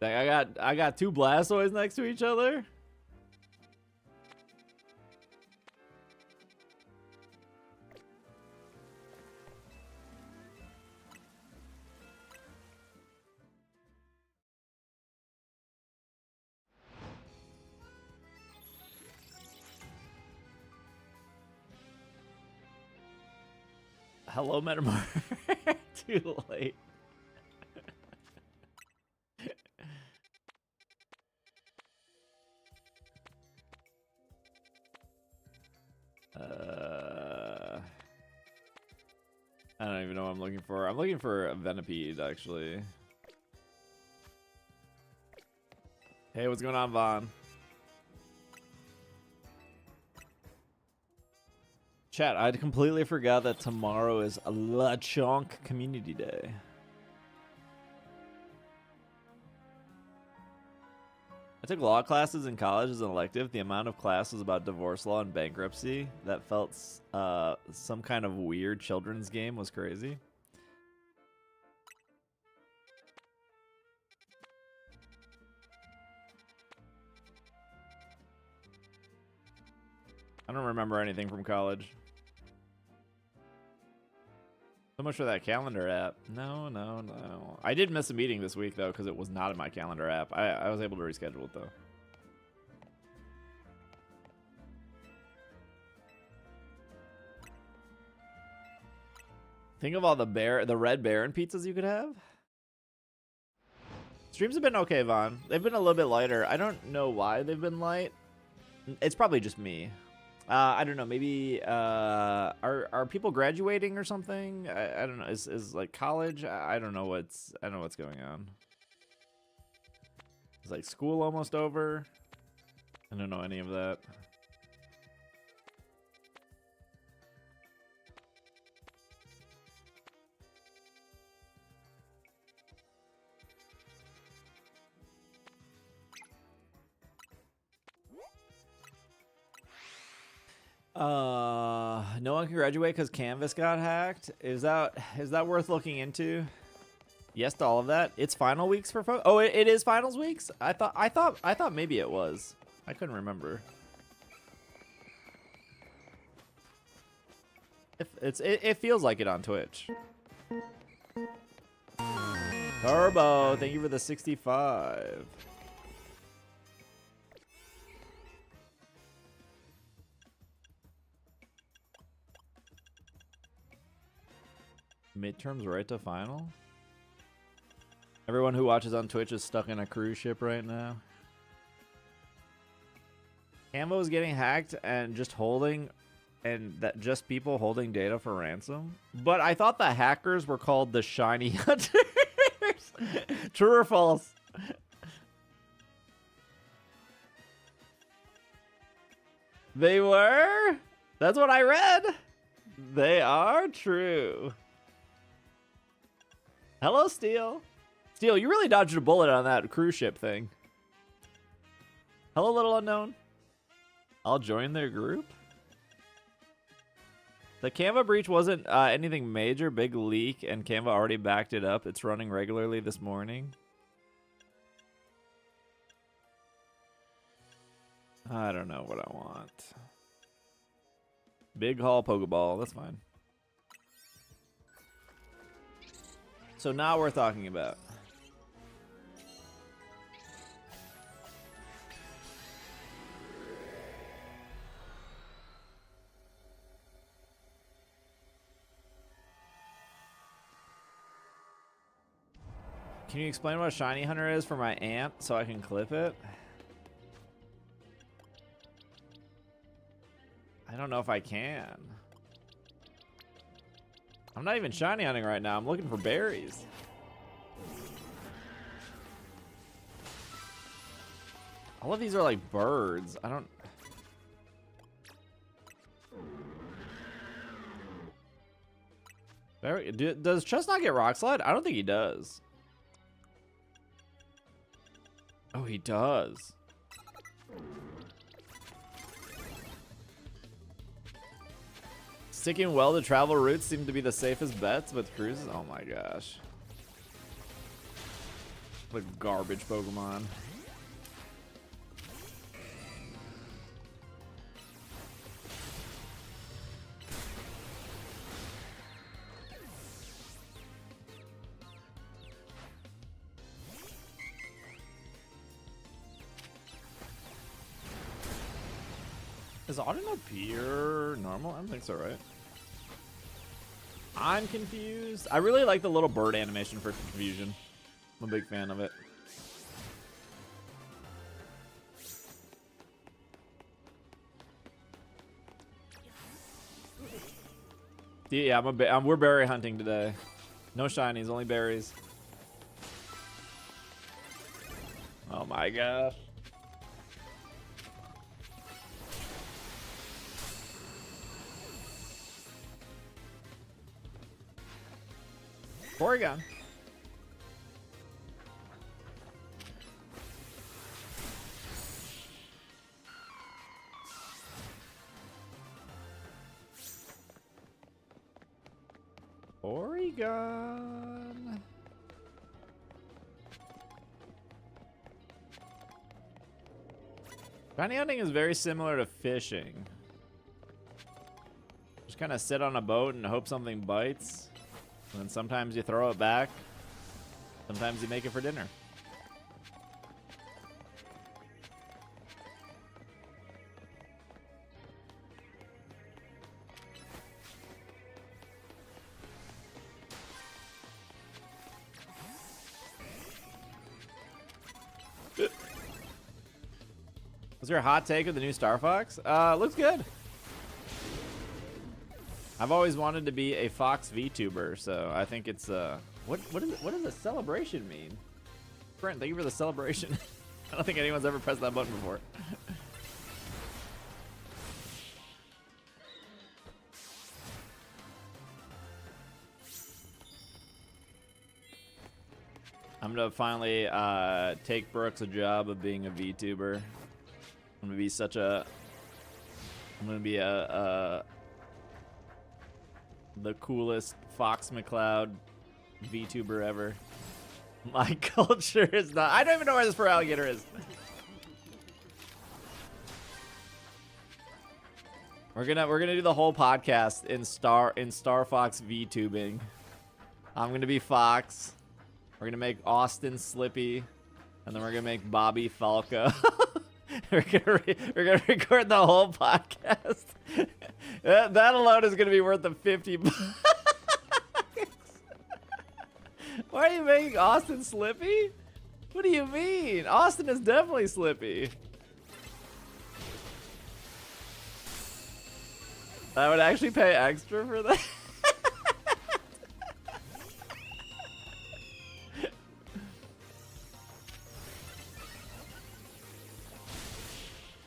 Like I got 2 Blastoise next to each other. Hello, Metamorph. Too late. I don't even know what I'm looking for. I'm looking for a Venipede, actually. Hey, what's going on, Vaughn? Chat, I completely forgot that tomorrow is LeChonk Community Day. I took law classes in college as an elective. The amount of classes about divorce law and bankruptcy that felt some kind of weird children's game was crazy. I don't remember anything from college. So much for that calendar app. No. I did miss a meeting this week, though, because it was not in my calendar app. I was able to reschedule it, though. Think of all the Red Baron pizzas you could have. Streams have been okay, Vaughn. They've been a little bit lighter. I don't know why they've been light. It's probably just me. I don't know. Maybe are people graduating or something? I don't know. Is like college? I don't know what's going on. Is like school almost over? I don't know any of that. No one can graduate because Canvas got hacked. Is that worth looking into? Yes to all of that. It's final weeks for folks. Oh, it is finals weeks. I thought maybe it was. I couldn't remember. It feels like it on Twitch. Turbo, thank you for the 65. Midterms right to final? Everyone who watches on Twitch is stuck in a cruise ship right now. Canva is getting hacked and just people holding data for ransom. But I thought the hackers were called the Shiny Hunters. True or false? They were? That's what I read. They are true. Hello, Steel. Steel, you really dodged a bullet on that cruise ship thing. Hello, Little Unknown. I'll join their group. The Canva breach wasn't anything major, big leak, and Canva already backed it up. It's running regularly this morning. I don't know what I want. Big haul Pokeball, that's fine. So now we're talking about. Can you explain what a shiny hunter is for my aunt so I can clip it? I don't know if I can. I'm not even shiny hunting right now. I'm looking for berries. All of these are like birds. I don't... Does Chestnut get Rock Slide? I don't think he does. Oh, he does. Sticking well to travel routes seem to be the safest bets with cruises. Oh my gosh. What garbage Pokemon. Is Audino pure normal? I don't think so, right? I'm confused. I really like the little bird animation for confusion. I'm a big fan of it. Yeah, we're berry hunting today. No shinies, only berries. Oh my gosh. Porygon. Porygon. Shiny hunting is very similar to fishing. Just kind of sit on a boat and hope something bites. And then sometimes you throw it back. Sometimes you make it for dinner. Was there a hot take of the new Star Fox? Looks good. I've always wanted to be a Fox VTuber, so I think it's what does a celebration mean? Brent, thank you for the celebration. I don't think anyone's ever pressed that button before. I'm gonna finally take Brooks a job of being a VTuber. I'm gonna be the coolest Fox McCloud VTuber ever. My culture is not. I don't even know where this for alligator is. We're gonna do the whole podcast in Star Fox VTubing. I'm gonna be Fox. We're gonna make Austin Slippy, and then we're gonna make Bobby Falco. we're gonna record the whole podcast. That alone is gonna be worth the 50 bucks. Why are you making Austin Slippy? What do you mean? Austin is definitely Slippy. I would actually pay extra for that.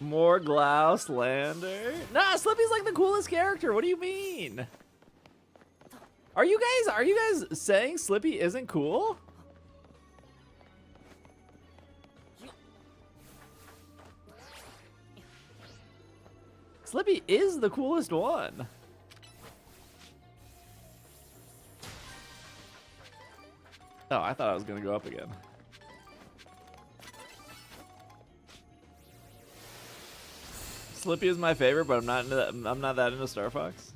More Glaus Lander? Nah, Slippy's like the coolest character. What do you mean? Are you guys saying Slippy isn't cool? Slippy is the coolest one. Oh, I thought I was gonna go up again. Slippy is my favorite, but I'm not that into Star Fox.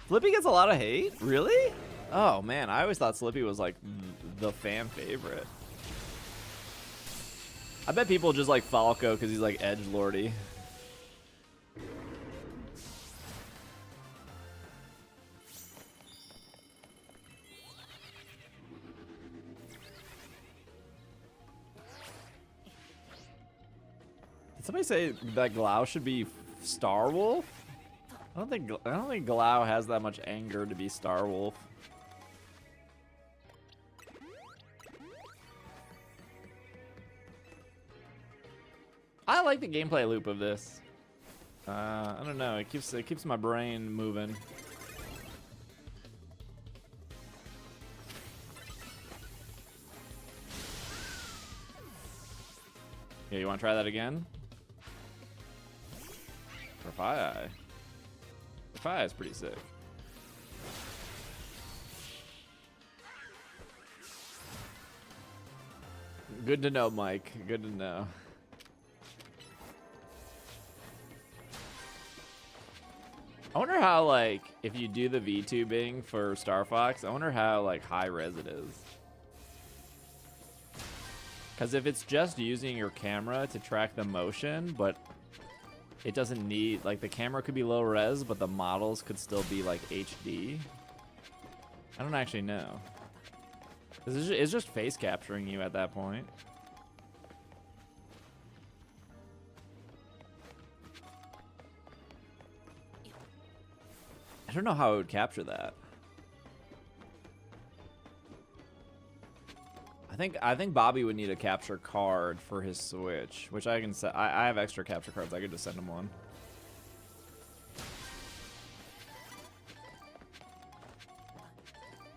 Slippy gets a lot of hate? Really? Oh man, I always thought Slippy was like the fan favorite. I bet people just like Falco because he's like edgelordy. Did somebody say that Glau should be Star Wolf? I don't think Glau has that much anger to be Star Wolf. I like the gameplay loop of this. I don't know. It keeps my brain moving. Yeah, you want to try that again? For Fire is pretty sick. Good to know, Mike. Good to know. I wonder how, like, if you do the VTubing for Star Fox, I wonder how, like, high res it is. Because if it's just using your camera to track the motion, but it doesn't need, like, the camera could be low res, but the models could still be, like, HD. I don't actually know. It's just face capturing you at that point. I don't know how it would capture that. I think Bobby would need a capture card for his Switch, which I can set. I have extra capture cards. I could just send him one.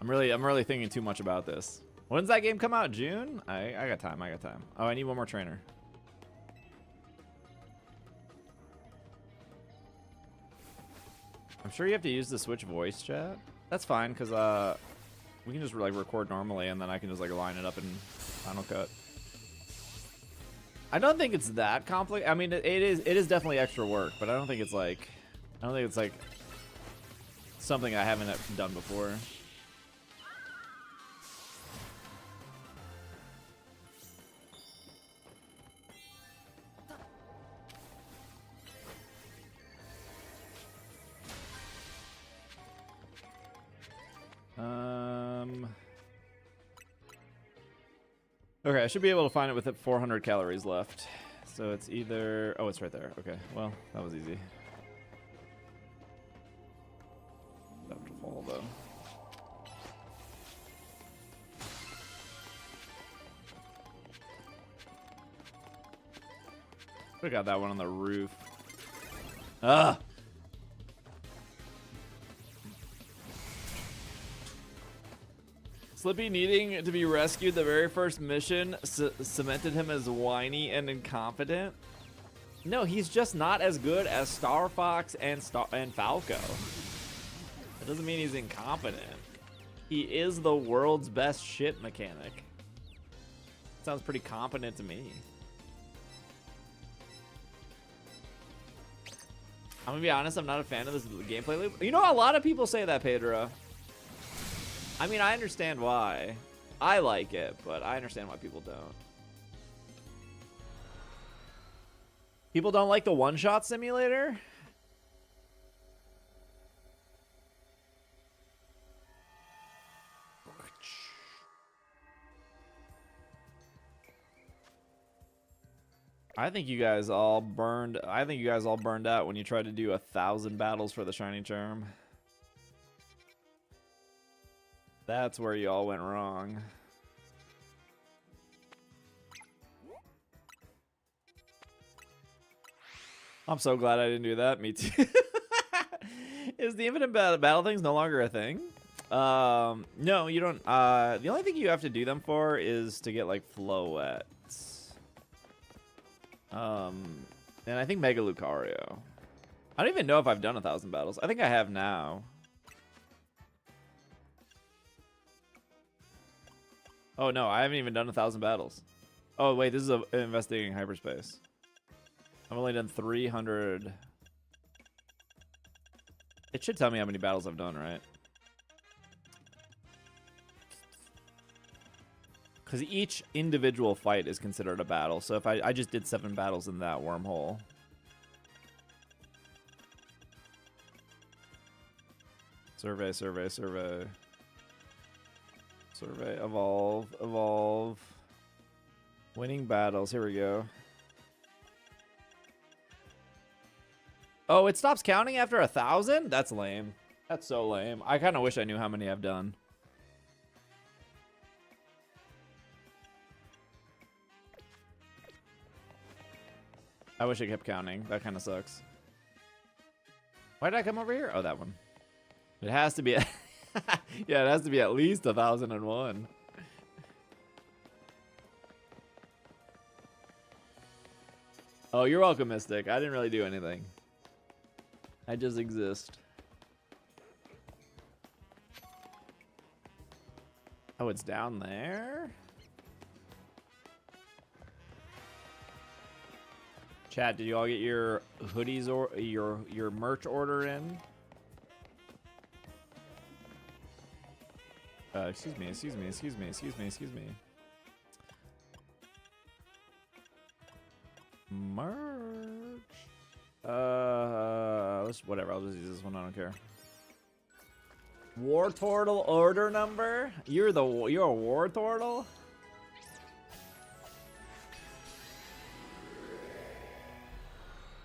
I'm really thinking too much about this. When's that game come out? June? I got time. I got time. Oh, I need one more trainer. I'm sure you have to use the Switch voice chat. That's fine, because we can just like record normally, and then I can just like line it up in Final Cut. I don't think it's that complicated. I mean, it is definitely extra work, but I don't think it's like something I haven't done before. Okay, I should be able to find it with 400 calories left. So it's either... Oh, it's right there. Okay, well, that was easy. Have to fall, though. We got that one on the roof. Ah! Slippy needing to be rescued the very first mission cemented him as whiny and incompetent. No, he's just not as good as Star Fox and Falco. That doesn't mean he's incompetent. He is the world's best ship mechanic. Sounds pretty competent to me. I'm gonna be honest, I'm not a fan of this gameplay loop. You know, a lot of people say that, Pedro. I mean, I understand why. I like it, but I understand why people don't. People don't like the one-shot simulator? I think you guys all burned out when you tried to do 1,000 battles for the Shiny Charm. That's where you all went wrong. I'm so glad I didn't do that. Me too. Is the infinite battle things no longer a thing? No, you don't. The only thing you have to do them for is to get like Floettes. And I think Mega Lucario. I don't even know if I've done 1,000 battles. I think I have now. Oh no, I haven't even done 1,000 battles. Oh wait, this is investigating hyperspace. I've only done 300. It should tell me how many battles I've done, right? Because each individual fight is considered a battle. So if I just did 7 battles in that wormhole. Survey, survey, survey. Survey, evolve, evolve. Winning battles, here we go. Oh, it stops counting after 1,000? That's lame. That's so lame. I kind of wish I knew how many I've done. I wish it kept counting. That kind of sucks. Why did I come over here? Oh, that one. It has to be... yeah, it has to be at least 1,001. Oh, you're welcome, Mystic. I didn't really do anything. I just exist. Oh, it's down there? Chat, did you all get your hoodies or your merch order in? Excuse me, excuse me, excuse me, excuse me, excuse me. Merch. Whatever. I'll just use this one. I don't care. War Turtle order number? You're a War Turtle?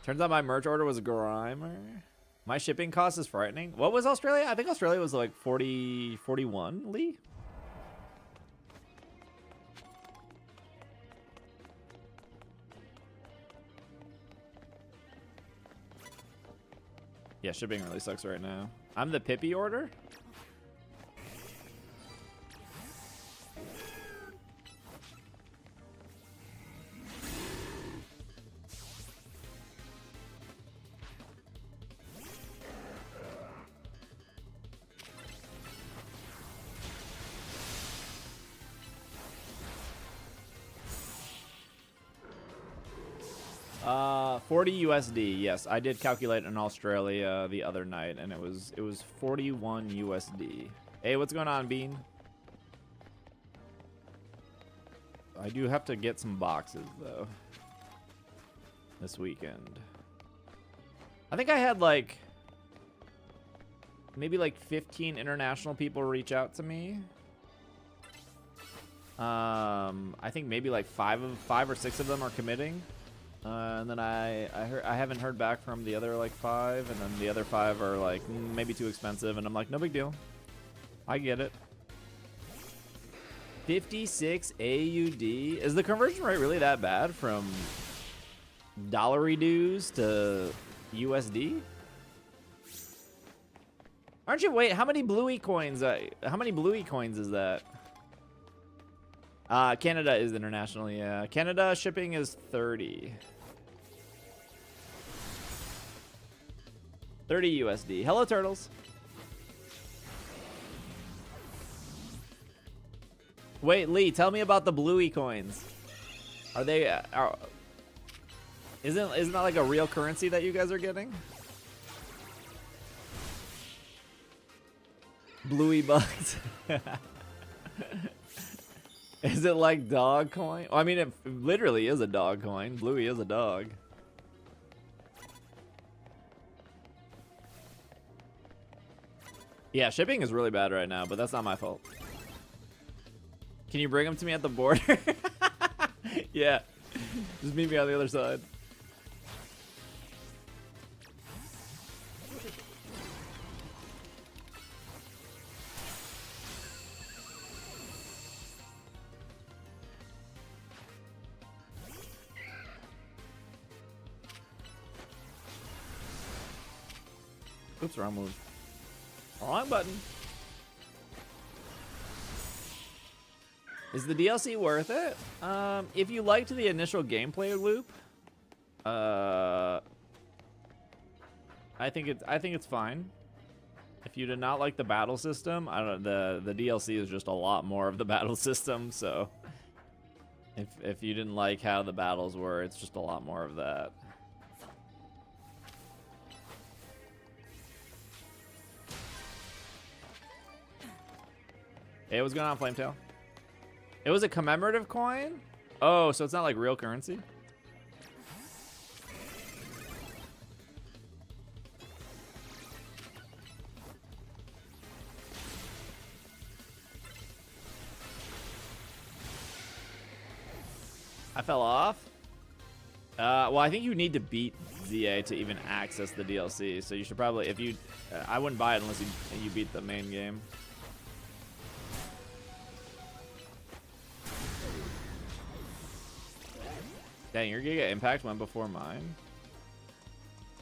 Turns out my merch order was a Grimer. My shipping cost is frightening. What was Australia? I think Australia was like 41, Lee? Yeah, shipping really sucks right now. I'm the Pippi order? 40 USD. Yes, I did calculate in Australia the other night, and it was 41 USD. Hey, what's going on, Bean? I do have to get some boxes though this weekend. I think I had like maybe like 15 international people reach out to me. I think maybe like five or six of them are committing. And then I haven't heard back from the other like 5, and then the other 5 are like maybe too expensive, and I'm like, no big deal. I get it. 56 AUD. Is the conversion rate really that bad from dollary dues to USD? Aren't you? Wait, how many Bluey coins? How many Bluey coins is that? Canada is international. Yeah, Canada shipping is 30. 30 USD. Hello, turtles. Wait, Lee, tell me about the Bluey coins. Are they? Isn't that like a real currency that you guys are getting? Bluey bucks. Is it like dog coin? Well, I mean, it literally is a dog coin. Bluey is a dog. Yeah, shipping is really bad right now, but that's not my fault. Can you bring them to me at the border? Yeah. Just meet me on the other side. Oops, wrong move. Wrong button. Is the DLC worth it? If you liked the initial gameplay loop, I think it's fine. If you did not like the battle system, I don't know, the DLC is just a lot more of the battle system, so if you didn't like how the battles were, it's just a lot more of that. Hey, what's going on, Flametail? It was a commemorative coin? Oh, so it's not like real currency? I fell off? Well, I think you need to beat ZA to even access the DLC, so you should probably, if you, I wouldn't buy it unless you beat the main game. Dang, your Giga Impact went before mine?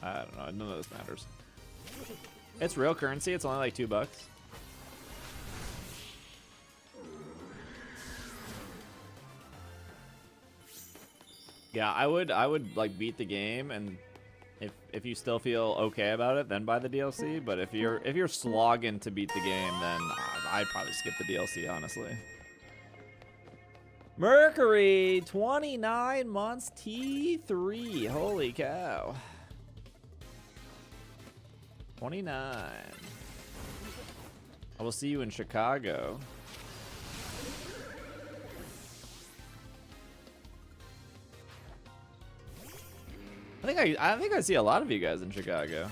I don't know, none of this matters. It's real currency, it's only like $2. Yeah, I would like beat the game, and if you still feel okay about it, then buy the DLC. But if you're slogging to beat the game, then I'd probably skip the DLC, honestly. Mercury, 29 months T3. Holy cow. 29. I will see you in Chicago. I think I see a lot of you guys in Chicago.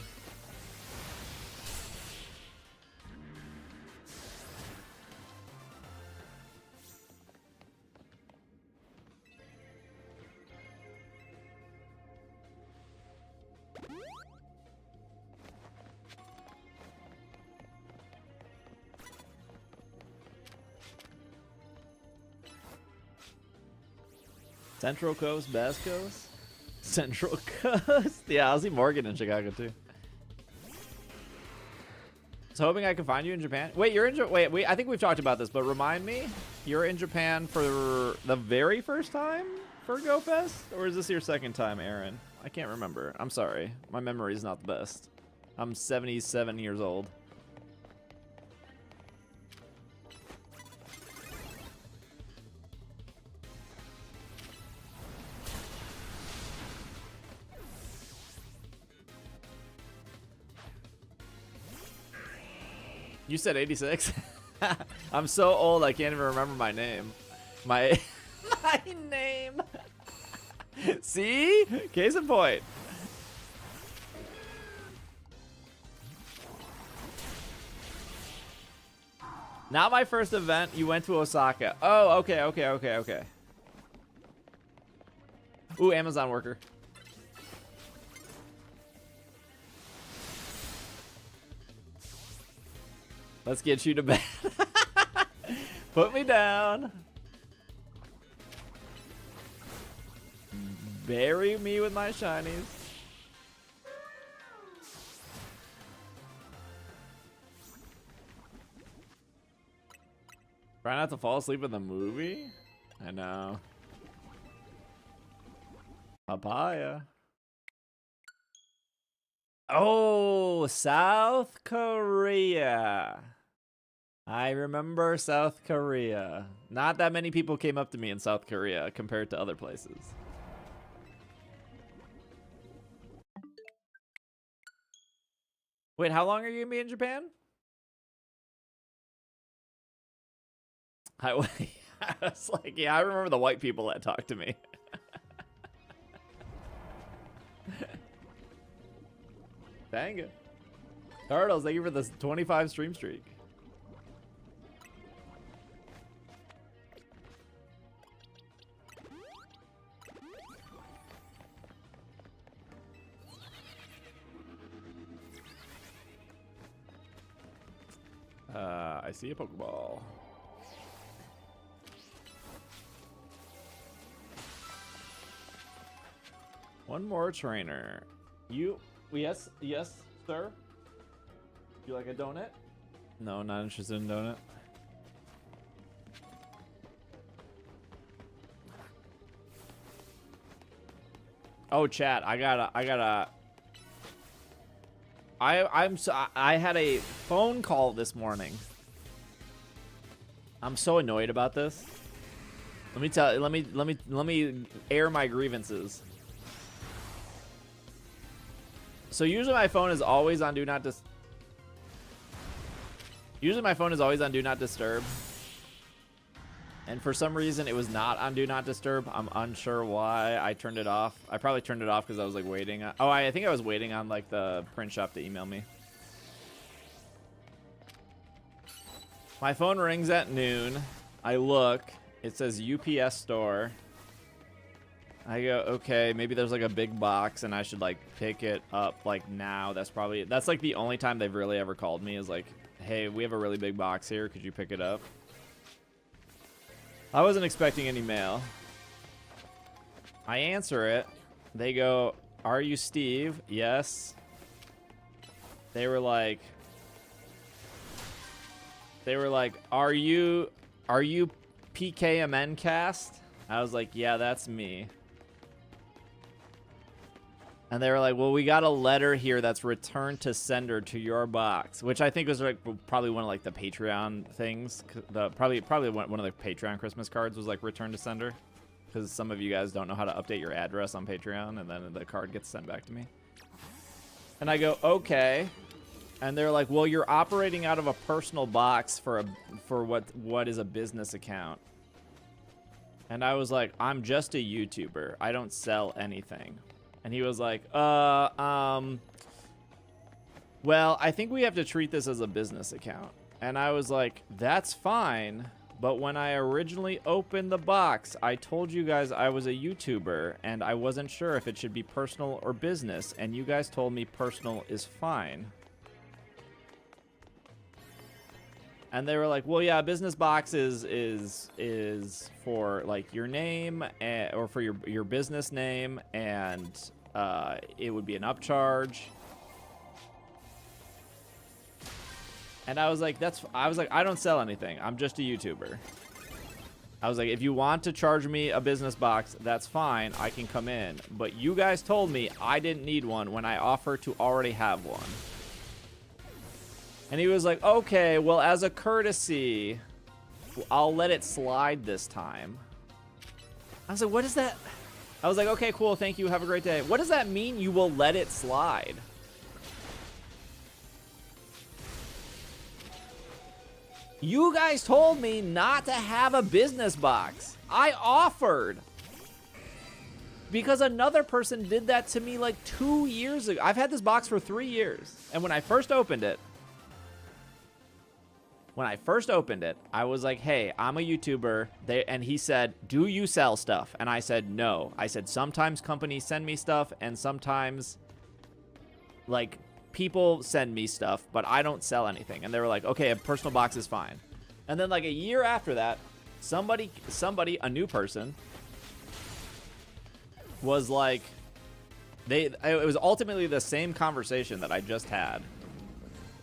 Central Coast, Best Coast? Central Coast? Yeah, I'll see Morgan in Chicago too. So hoping I can find you in Japan. Wait, you're in wait, I think we've talked about this, but remind me, you're in Japan for the very first time for GoFest? Or is this your second time, Aaron? I can't remember. I'm sorry. My memory is not the best. I'm 77 years old. You said 86? I'm so old I can't even remember my name. My name. See? Case in point. Not my first event. You went to Osaka. Oh, okay. Ooh, Amazon worker. Let's get you to bed. Put me down. Bury me with my shinies. Try not to fall asleep in the movie? I know. Papaya. Oh, South Korea. I remember South Korea. Not that many people came up to me in South Korea compared to other places. Wait, how long are you gonna be in Japan? I was like, yeah, I remember the white people that talked to me. Dang it. Turtles, thank you for the 25 stream streak. I see a Pokeball. One more trainer. Yes, sir. Would you like a donut? No, not interested in donut. Oh, chat, I had a phone call this morning. I'm so annoyed about this. Let me air my grievances. So usually my phone is always on do not disturb. And for some reason it was not on do not disturb. I'm unsure why I turned it off. I probably turned it off because I was like waiting. I think I was waiting on like the print shop to email me. My phone rings at noon. I look. It says UPS store. I go, okay, maybe there's like a big box and I should like pick it up like now. That's like the only time they've really ever called me is like, hey, we have a really big box here. Could you pick it up? I wasn't expecting any mail. I answer it. They go, are you Steve? Yes. They were like, are you PKMNcast? I was like, yeah, that's me. And they were like, well, we got a letter here that's returned to sender to your box, which I think was like probably one of like the Patreon things. Probably one of the Patreon Christmas cards was like return to sender, because some of you guys don't know how to update your address on Patreon, and then the card gets sent back to me. And I go, okay. And they're like, well, you're operating out of a personal box for what is a business account. And I was like, I'm just a YouTuber. I don't sell anything. And he was like, well, I think we have to treat this as a business account. And I was like, that's fine. But when I originally opened the box, I told you guys I was a YouTuber and I wasn't sure if it should be personal or business. And you guys told me personal is fine. And they were like, well, yeah, business box is for like your name or for your business name, and it would be an upcharge. And I was like, I don't sell anything. I'm just a YouTuber. I was like, if you want to charge me a business box, that's fine. I can come in. But you guys told me I didn't need one when I offered to already have one. And he was like, okay, well, as a courtesy, I'll let it slide this time. I was like, what is that? I was like, okay, cool, thank you, have a great day. What does that mean, you will let it slide? You guys told me not to have a business box. I offered. Because another person did that to me like 2 years ago. I've had this box for 3 years. And when I first opened it, I was like, hey, I'm a YouTuber. And he said, do you sell stuff? And I said, no. I said, sometimes companies send me stuff and sometimes like people send me stuff, but I don't sell anything. And they were like, okay, a personal box is fine. And then like a year after that, somebody, a new person was like, it was ultimately the same conversation that I just had.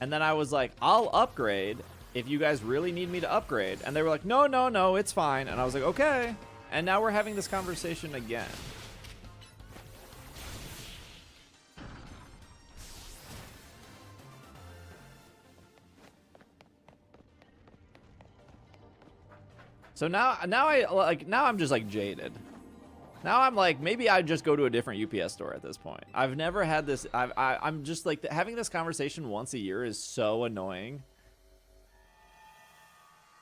And then I was like, I'll upgrade if you guys really need me to upgrade. And they were like, no, it's fine. And I was like, okay. And now we're having this conversation again. So now I'm just like jaded. Now I'm like, maybe I'd just go to a different UPS store at this point. I've never had this. I'm just like, having this conversation once a year is so annoying.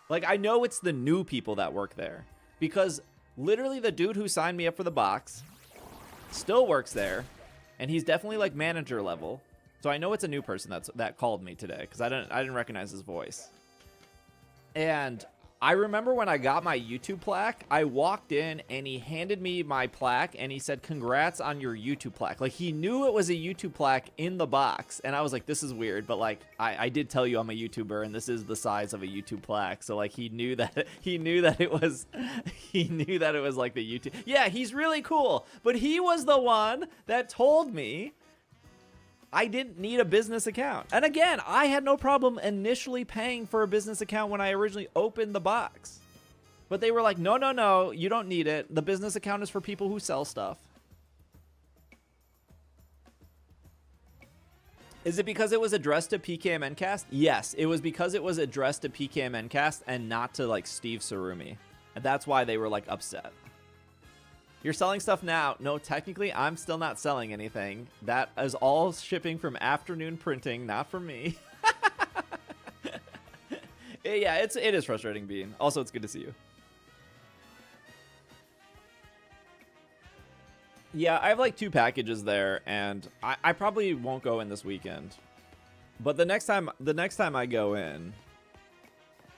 Like, I know it's the new people that work there, because literally the dude who signed me up for the box still works there, and he's definitely like manager level. So I know it's a new person that called me today, because I didn't recognize his voice. And I remember when I got my YouTube plaque, I walked in and he handed me my plaque and he said, congrats on your YouTube plaque. Like, he knew it was a YouTube plaque in the box. And I was like, this is weird, but like, I did tell you I'm a YouTuber and this is the size of a YouTube plaque. So like, he knew that it was like the YouTube. Yeah, he's really cool. But he was the one that told me I didn't need a business account. And again, I had no problem initially paying for a business account when I originally opened the box. But they were like, no, you don't need it. The business account is for people who sell stuff. Is it because it was addressed to PKMNcast? Yes, it was because it was addressed to PKMNcast and not to like Steve Sarumi. And that's why they were like upset. You're selling stuff now. No, technically I'm still not selling anything. That is all shipping from Afternoon Printing, not from me. Yeah, it is frustrating, Bean. Also, it's good to see you. Yeah, I have like 2 packages there, and I probably won't go in this weekend. But the next time I go in,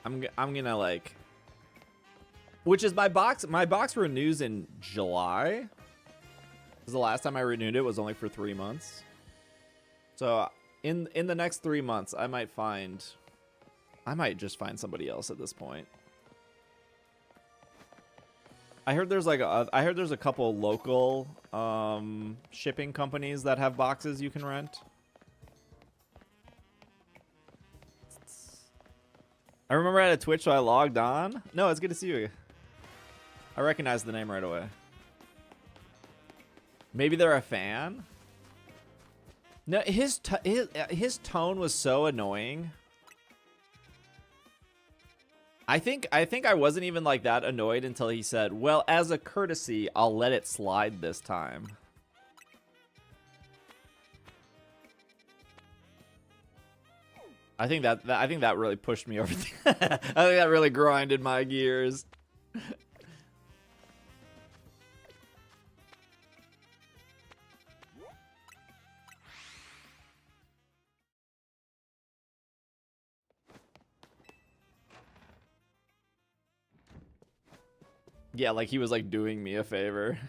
I'm gonna like, which is my box renews in July. Because the last time I renewed it was only for 3 months. So in the next 3 months, I might just find somebody else at this point. I heard there's a couple local shipping companies that have boxes you can rent. I remember I had a Twitch, so I logged on. No, it's good to see you. I recognize the name right away. Maybe they're a fan. No, his tone was so annoying. I think I wasn't even like that annoyed until he said, "Well, as a courtesy, I'll let it slide this time." I think that really pushed me over. I think that really grinded my gears. Yeah, like he was like doing me a favor.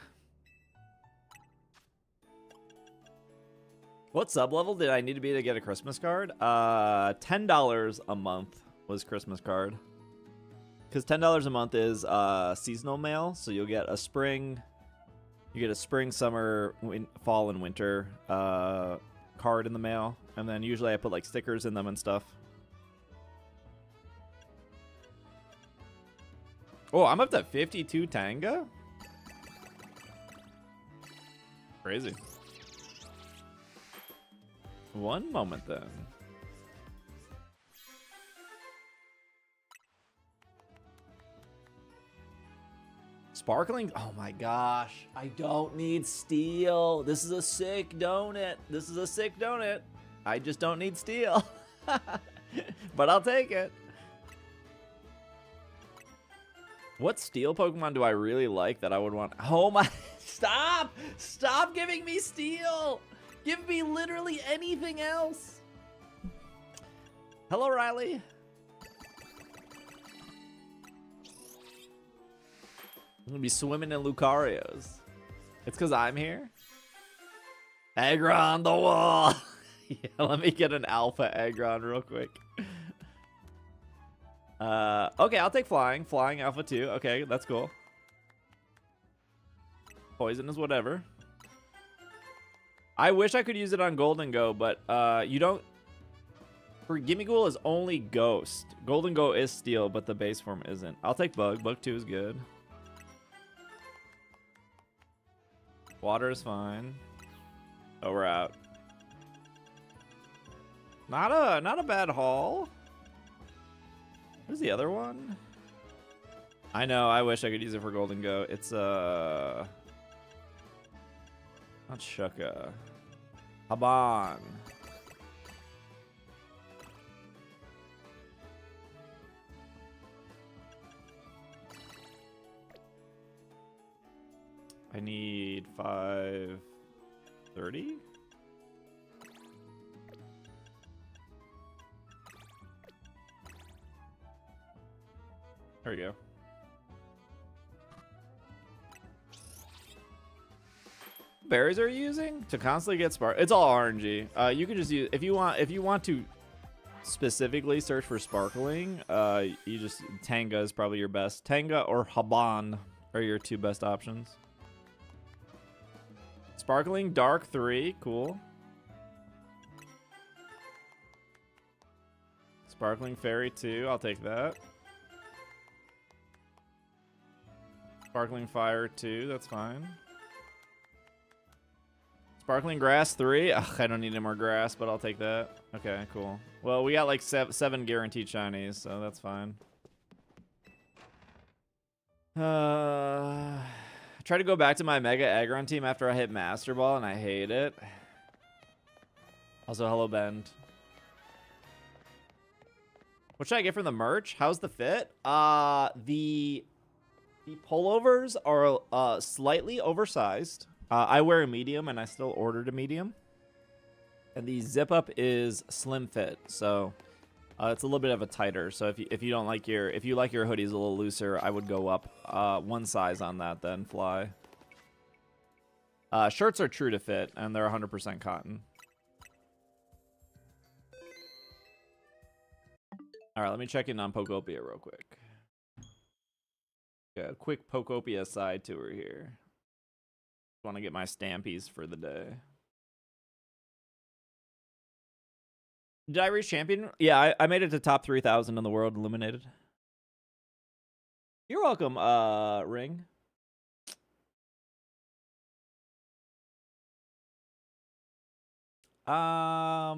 What sub level did I need to be to get a Christmas card? $10 a month was Christmas card. Because $10 a month is seasonal mail, so you'll get a spring, summer, fall, and winter card in the mail, and then usually I put like stickers in them and stuff. Oh, I'm up to 52 Tanga? Crazy. One moment then. Sparkling? Oh my gosh. I don't need steel. This is a sick donut. I just don't need steel. But I'll take it. What steel Pokemon do I really like that I would want? Oh my, stop! Stop giving me steel! Give me literally anything else. Hello, Riley. I'm gonna be swimming in Lucarios. It's because I'm here. Aggron the wall. Yeah, let me get an alpha Aggron real quick. Okay, I'll take flying. Flying alpha 2. Okay, that's cool. Poison is whatever. I wish I could use it on Golden Go, but you don't. For Gimmighoul is only Ghost. Golden Go is Steel, but the base form isn't. I'll take Bug. Bug 2 is good. Water is fine. Oh, we're out. Not a bad haul. Where's the other one? I know, I wish I could use it for Golden Go. It's not Shuka. Haban. I need 530. There we go. Berries are you using to constantly get spark? It's all RNG. You can just use if you want to specifically search for sparkling. You just Tanga is probably your best. Tanga or Haban are your 2 best options. Sparkling Dark 3, cool. Sparkling Fairy 2, I'll take that. Sparkling Fire 2, that's fine. Sparkling grass 3. Ugh, I don't need any more grass, but I'll take that. Okay, cool. Well, we got like 7 guaranteed shinies, so that's fine. I tried to go back to my Mega Aggron team after I hit Master Ball, and I hate it. Also, hello, Bend. What should I get from the merch? How's the fit? The pullovers are slightly oversized. I wear a medium, and I still ordered a medium. And the zip up is slim fit, so it's a little bit of a tighter. So if you don't like your hoodies a little looser, I would go up one size on that, then fly. Shirts are true to fit, and they're 100% cotton. All right, let me check in on Pokopia real quick. Yeah, quick Pokopia side tour here. Want to get my stampies for the day. Did I reach champion? Yeah, I made it to top 3,000 in the world, eliminated. You're welcome, Ring. I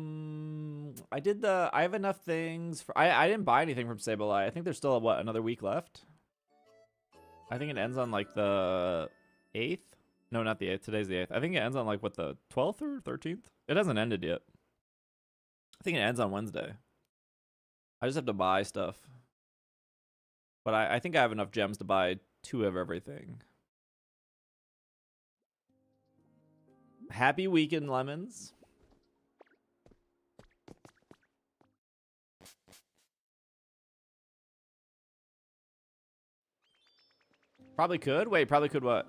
have enough things for I didn't buy anything from Sableye. I think there's still what, another week left? I think it ends on like the 8th. No, not the 8th. Today's the 8th. I think it ends on like what, the 12th or 13th? It hasn't ended yet. I think it ends on Wednesday. I just have to buy stuff. But I think I have enough gems to buy 2 of everything. Happy weekend, Lemons. Probably could. Wait, probably could what?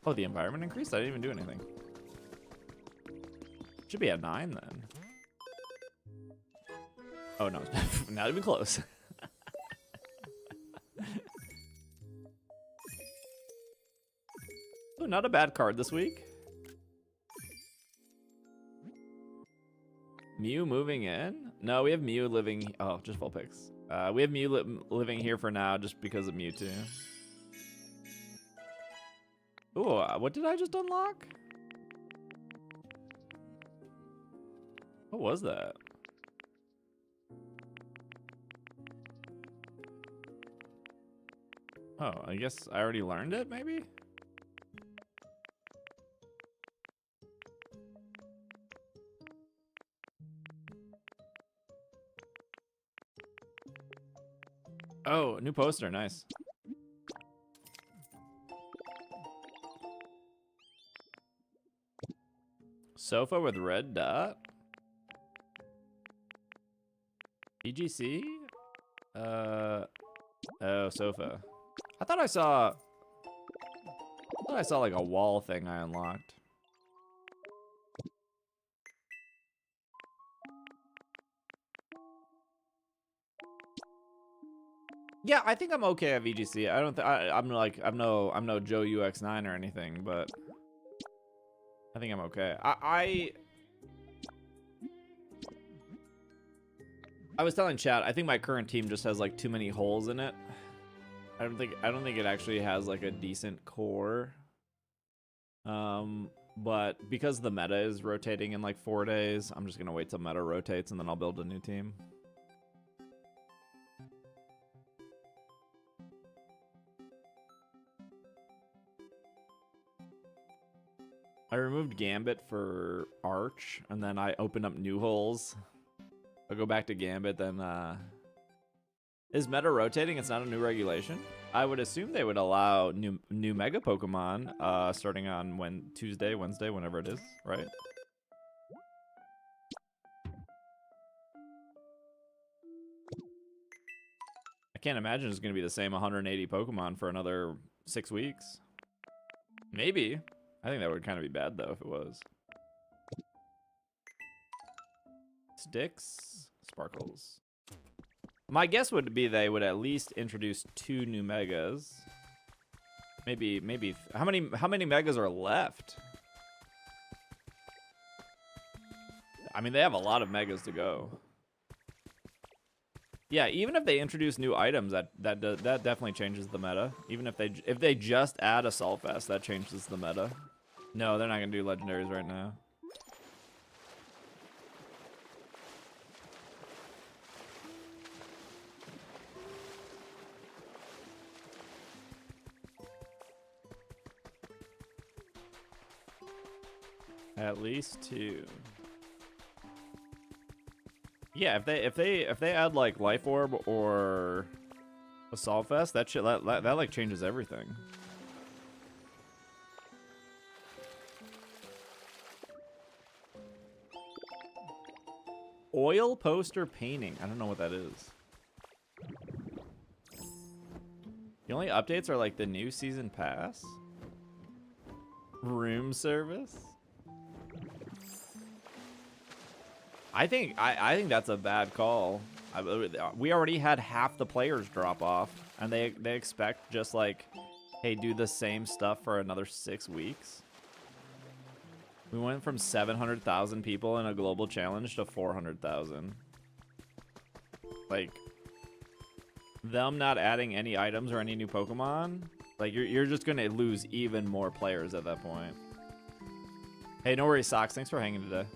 Oh, the environment increased? I didn't even do anything. Should be at 9 then. Oh no, not even close. Oh, not a bad card this week. Mew moving in? No, we have Mew living. Oh, just full picks. We have Mew living here for now just because of Mewtwo. Ooh, what did I just unlock? What was that? Oh, I guess I already learned it, maybe? Oh, new poster, nice. Sofa with red dot? BGC? Oh, sofa. I thought I saw like a wall thing I unlocked. Yeah, I think I'm okay at VGC. I don't think I'm no Joe UX9 or anything, but I think I'm okay. I was telling chat, I think my current team just has like too many holes in it. I don't think it actually has like a decent core. But because the meta is rotating in like 4 days, I'm just gonna wait till meta rotates and then I'll build a new team. I removed Gambit for Arch, and then I opened up new holes. I'll go back to Gambit, then is meta rotating? It's not a new regulation. I would assume they would allow new Mega Pokemon starting on Tuesday, Wednesday, whenever it is, right? I can't imagine it's going to be the same 180 Pokemon for another 6 weeks. Maybe. I think that would kind of be bad, though, if it was. Sticks, Sparkles. My guess would be they would at least introduce 2 new Megas. Maybe. How many Megas are left? I mean, they have a lot of Megas to go. Yeah, even if they introduce new items, that definitely changes the meta. Even if they just add Assault Vest, that changes the meta. No, they're not gonna do legendaries right now. At least 2. Yeah, if they add like Life Orb or Assault Vest, that shit that like changes everything. Oil poster painting. I don't know what that is. The only updates are like the new season pass, room service. I think that's a bad call. We already had half the players drop off, and they expect just like, hey, do the same stuff for another 6 weeks. We went from 700,000 people in a global challenge to 400,000. Like, them not adding any items or any new Pokemon, like you're just gonna lose even more players at that point. Hey, no worries, Socks. Thanks for hanging today.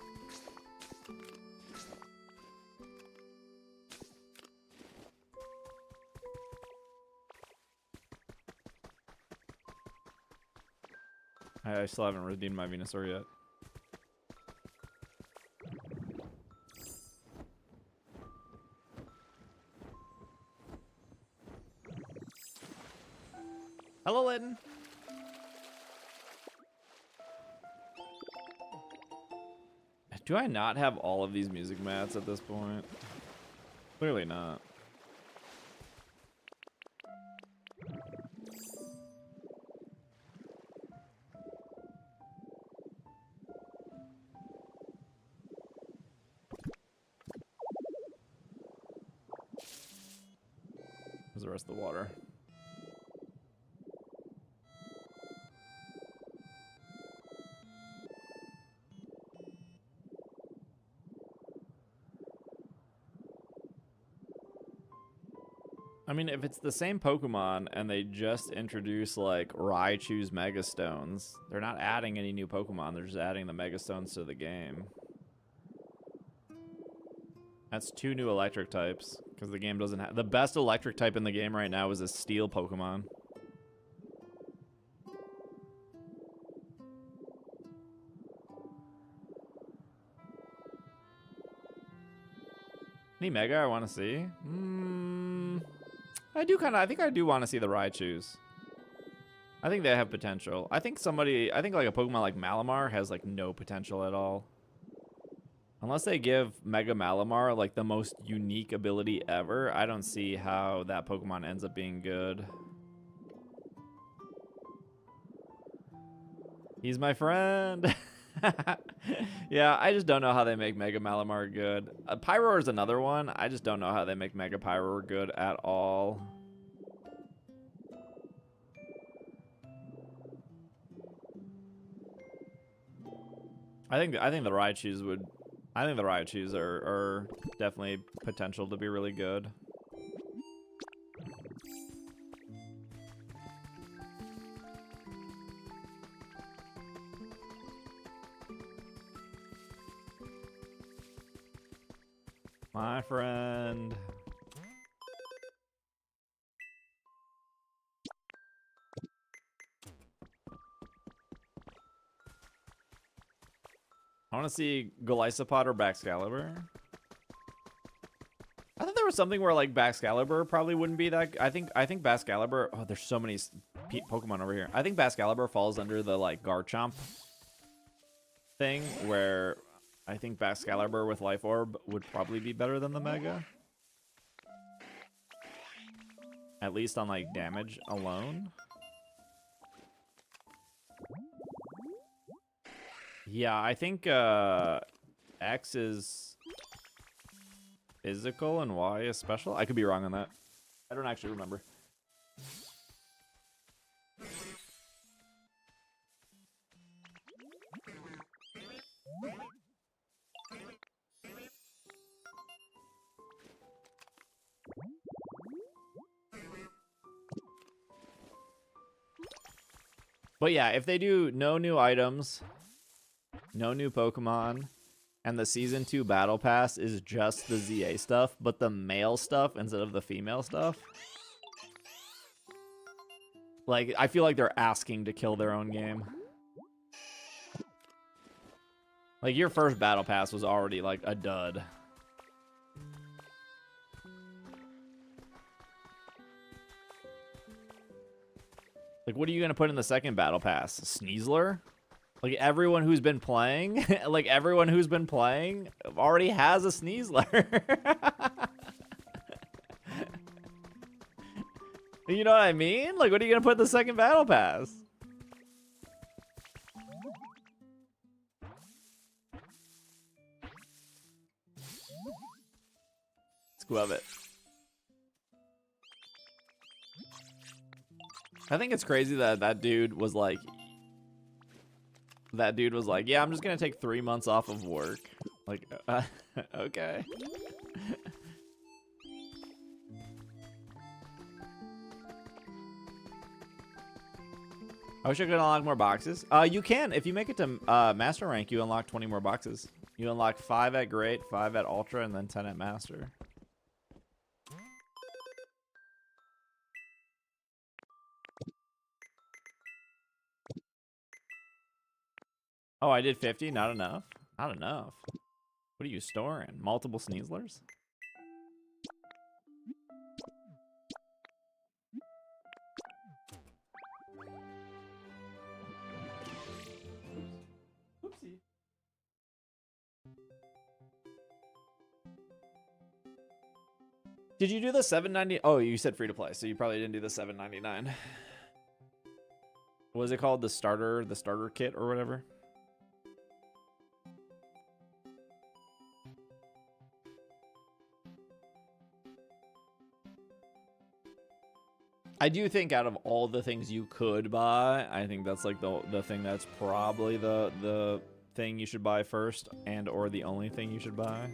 I still haven't redeemed my Venusaur yet. Hello, Lytton. Do I not have all of these music mats at this point? Clearly not. Where's the rest of the water? I mean, if it's the same Pokemon and they just introduce like Raichu's Mega Stones, they're not adding any new Pokemon, they're just adding the Mega Stones to the game. That's 2 new electric types, because the game doesn't have... The best electric type in the game right now is a steel Pokemon. Any Mega I want to see? I think I do want to see the Raichus. I think they have potential. I think like a Pokemon like Malamar has like no potential at all. Unless they give Mega Malamar like the most unique ability ever, I don't see how that Pokemon ends up being good. He's my friend. Yeah, I just don't know how they make Mega Malamar good. Pyroar is another one. I just don't know how they make Mega Pyroar good at all. I think the Raichus would... I think the Raichus are definitely potential to be really good. My friend. I want to see Golisopod or Baxcalibur. I thought there was something where like Baxcalibur probably wouldn't be that. I think Baxcalibur. Oh, there's so many Pokemon over here. I think Baxcalibur falls under the like Garchomp thing, where I think Baxcalibur with Life Orb would probably be better than the Mega. At least on like damage alone. Yeah, I think X is physical and Y is special. I could be wrong on that. I don't actually remember. But yeah, if they do no new items, no new Pokemon, and the Season 2 Battle Pass is just the ZA stuff, but the male stuff instead of the female stuff, like, I feel like they're asking to kill their own game. Like, your first Battle Pass was already, like, a dud. Like, what are you going to put in the second Battle Pass? Sneasler? Like, everyone who's been playing, like, everyone who's been playing already has a Sneasler. You know what I mean? Like, what are you going to put in the second Battle Pass? Squab it. I think it's crazy that that dude was like, yeah, I'm just gonna take 3 months off of work. Like, okay. I wish I could unlock more boxes. You can. If you make it to Master rank, you unlock 20 more boxes. You unlock 5 at Great, 5 at Ultra, and then 10 at Master. Oh, I did 50? Not enough? Not enough. What are you storing? Multiple Sneaslers? Oopsie. Did you do the $7.90? Oh, you said free to play, so you probably didn't do the $7.99. What is it called? The starter kit or whatever? I do think out of all the things you could buy, I think that's like the thing that's probably the thing you should buy first, and or the only thing you should buy.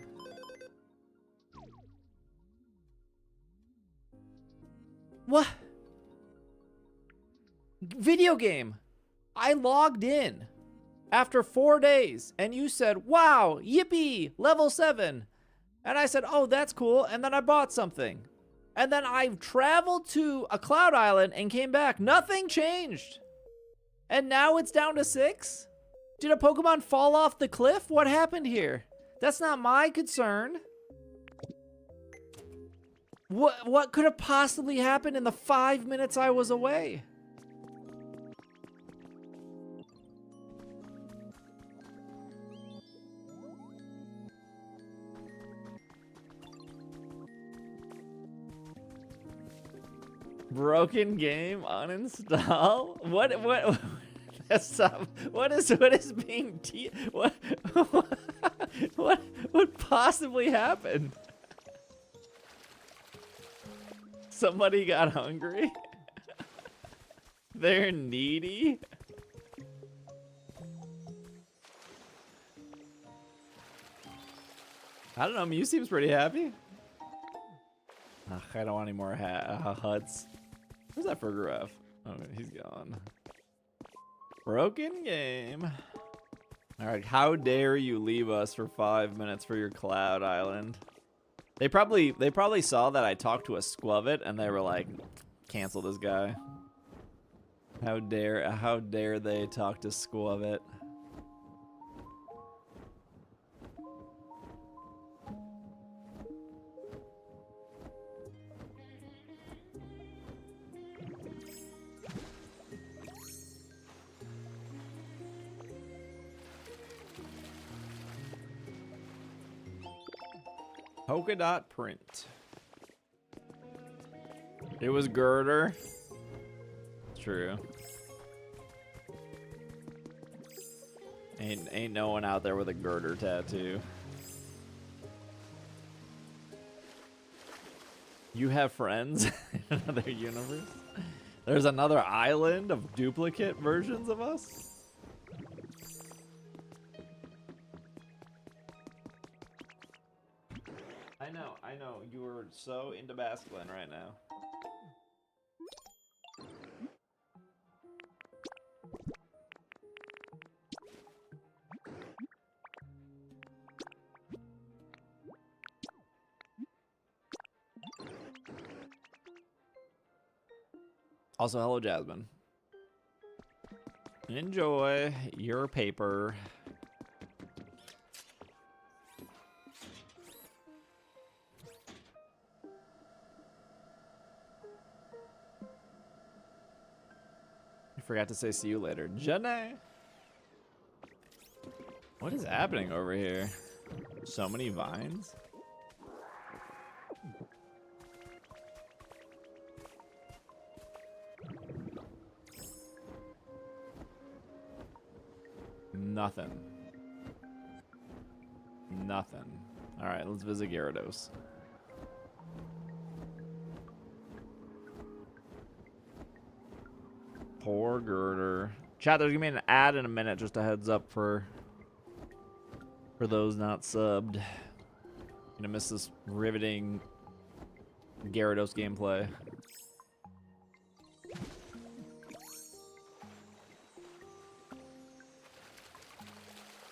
What? Video game. I logged in after 4 days and you said, wow, yippee, level 7. And I said, oh, that's cool. And then I bought something. And then I traveled to a cloud island and came back. Nothing changed. And now it's down to 6? Did a Pokemon fall off the cliff? What happened here? That's not my concern. What could have possibly happened in the 5 minutes I was away? Broken game uninstall? What that's what is being what possibly happened? Somebody got hungry? They're needy? I don't know, Mew seems pretty happy. Ugh, I don't want any more huts. Where's that Fergaref? Oh, he's gone. Broken game. All right, how dare you leave us for 5 minutes for your cloud island? They probably saw that I talked to a Squavit and they were like, cancel this guy. How dare they talk to Squavit? Polka dot print. It was Girder. True. Ain't no one out there with a Girder tattoo. You have friends in another universe? There's another island of duplicate versions of us? I know. You were so into Basculin right now. Also, hello, Jasmine. Enjoy your paper. I forgot to say see you later. Jenny. What is happening over here? So many vines? Nothing. Nothing. Alright, let's visit Gyarados. Poor Girder. Chat, there's gonna be an ad in a minute, just a heads up for those not subbed. You're gonna miss this riveting Gyarados gameplay.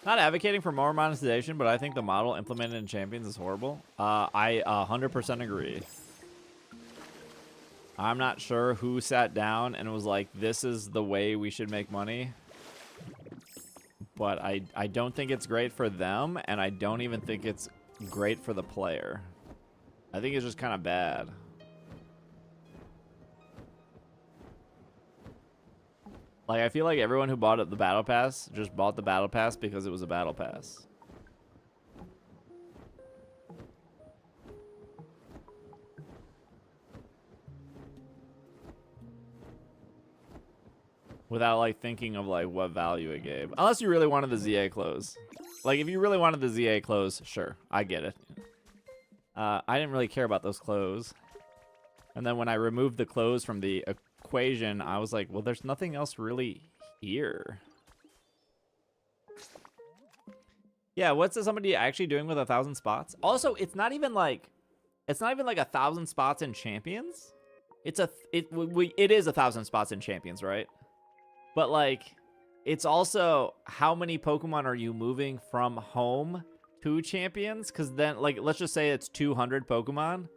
Not advocating for more monetization, but I think the model implemented in Champions is horrible. I 100% agree. I'm not sure who sat down and was like, this is the way we should make money. But I don't think it's great for them, and I don't even think it's great for the player. I think it's just kind of bad. Like, I feel like everyone who bought the Battle Pass just bought the Battle Pass because it was a Battle Pass. Without, like, thinking of, like, what value it gave. Unless you really wanted the ZA clothes. Like, if you really wanted the ZA clothes, sure, I get it. I didn't really care about those clothes. And then when I removed the clothes from the equation, I was like, well, there's nothing else really here. Yeah, what's somebody actually doing with 1,000 spots? Also, it's not even like 1,000 spots in Champions. It is 1,000 spots in Champions, right? But like, it's also how many Pokemon are you moving from home to Champions? Because then, like, let's just say it's 200 Pokemon.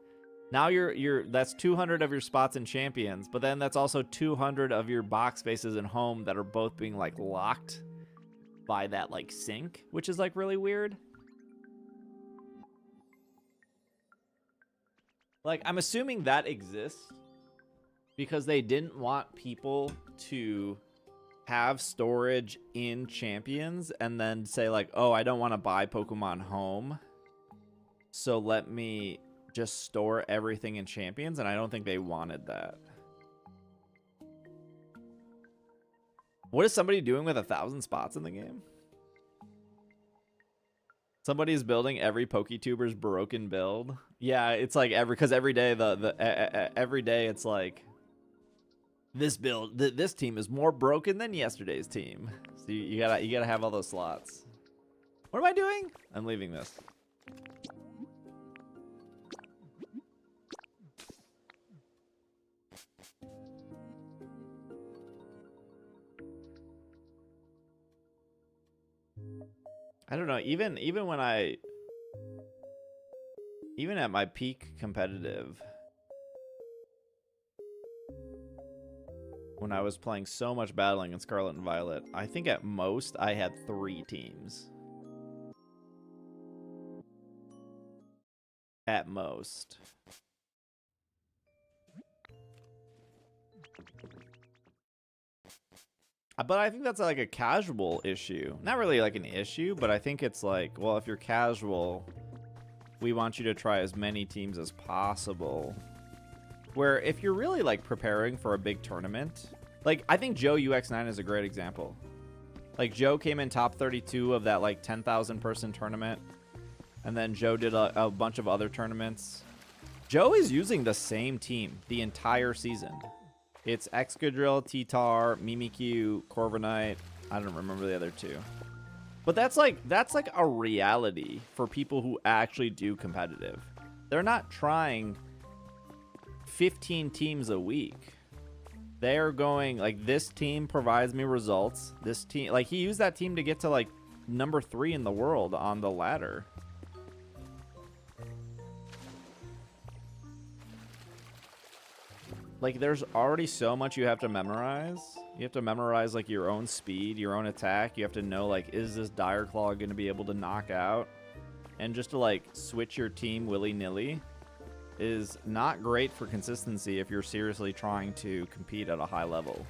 Now that's 200 of your spots in Champions, but then that's also 200 of your box spaces in home that are both being like locked by that like sync, which is like really weird. Like, I'm assuming that exists because they didn't want people to have storage in Champions and then say like, oh, I don't want to buy Pokemon home, so let me just store everything in Champions, and I don't think they wanted that. What is somebody doing with 1,000 spots in the game? Somebody's building every PokeTuber's broken build. Yeah, it's like because every day every day it's like this build, this team is more broken than yesterday's team. So you gotta have all those slots. What am I doing? I'm leaving this. I don't know, even at my peak competitive, when I was playing so much battling in Scarlet and Violet, I think at most I had 3 teams. At most. But I think that's like a casual issue. Not really like an issue, but I think it's like, well, if you're casual, we want you to try as many teams as possible. Where if you're really like preparing for a big tournament, like I think Joe UX9 is a great example. Like Joe came in top 32 of that like 10,000 person tournament. And then Joe did a bunch of other tournaments. Joe is using the same team the entire season. It's Excadrill, T-Tar, Mimikyu, Corviknight. I don't remember the other 2. But that's like a reality for people who actually do competitive. They're not trying 15 teams a week. They're going like, this team provides me results. This team, like he used that team to get to like number 3 in the world on the ladder. like there's already so much you have to memorize. You have to memorize like your own speed, your own attack. You have to know like, is this Dire Claw going to be able to knock out? And just to like switch your team willy-nilly is not great for consistency if you're seriously trying to compete at a high level.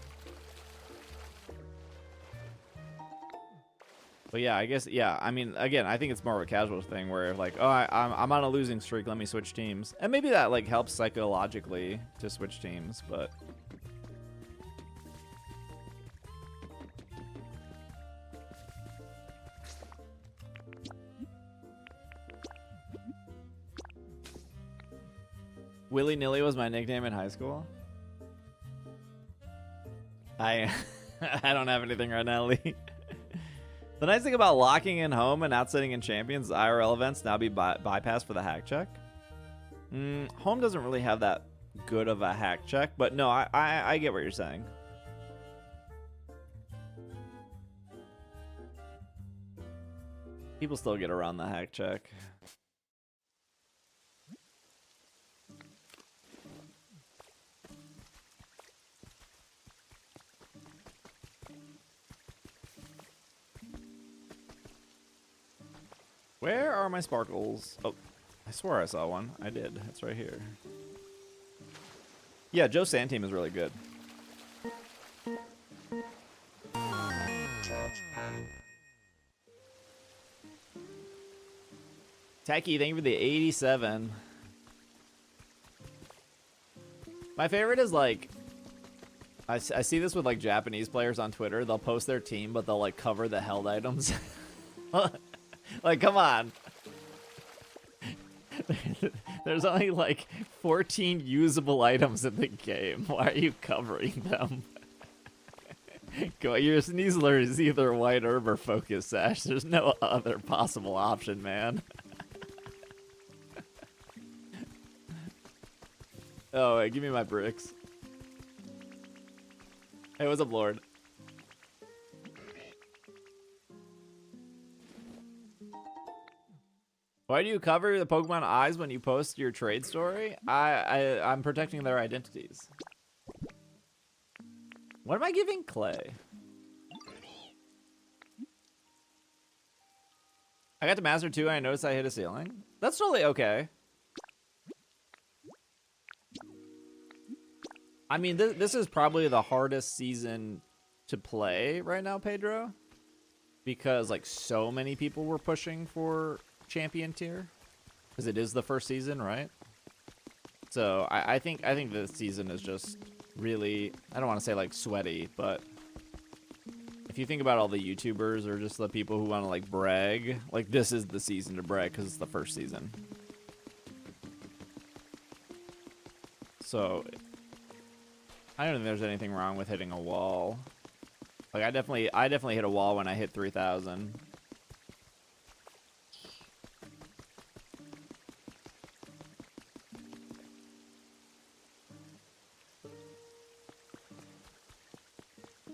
But yeah, I guess, yeah, I mean, again, I think it's more of a casual thing where like, oh, I'm on a losing streak, let me switch teams. And maybe that like helps psychologically to switch teams, but... Willy-nilly was my nickname in high school. I don't have anything right now, Lee. The nice thing about locking in home and outsitting in champions, IRL events now be bypassed for the hack check. Home doesn't really have that good of a hack check, but no, I get what you're saying. People still get around the hack check. Where are my sparkles? Oh, I swore I saw one. I did. It's right here. Yeah, Joe Santeam is really good. Tacky, thank you for the 87. My favorite is like, I see this with like Japanese players on Twitter. They'll post their team, but they'll like cover the held items. Like, come on. There's only like 14 usable items in the game. Why are you covering them? Go, your Sneasler is either White Herb or Focus Sash. There's no other possible option, man. Oh, wait, give me my bricks. Hey, what's up, Lord? Why do you cover the Pokemon eyes when you post your trade story? I'm protecting their identities. What am I giving Clay? I got to Master 2 and I noticed I hit a ceiling. That's totally okay. I mean, this is probably the hardest season to play right now, Pedro. Because, like, so many people were pushing for champion tier. Because it is the first season, right? So, I think this season is just really, I don't want to say, like, sweaty, but if you think about all the YouTubers or just the people who want to, like, brag, like, this is the season to brag because it's the first season. So, I don't think there's anything wrong with hitting a wall. Like, I definitely hit a wall when I hit 3,000.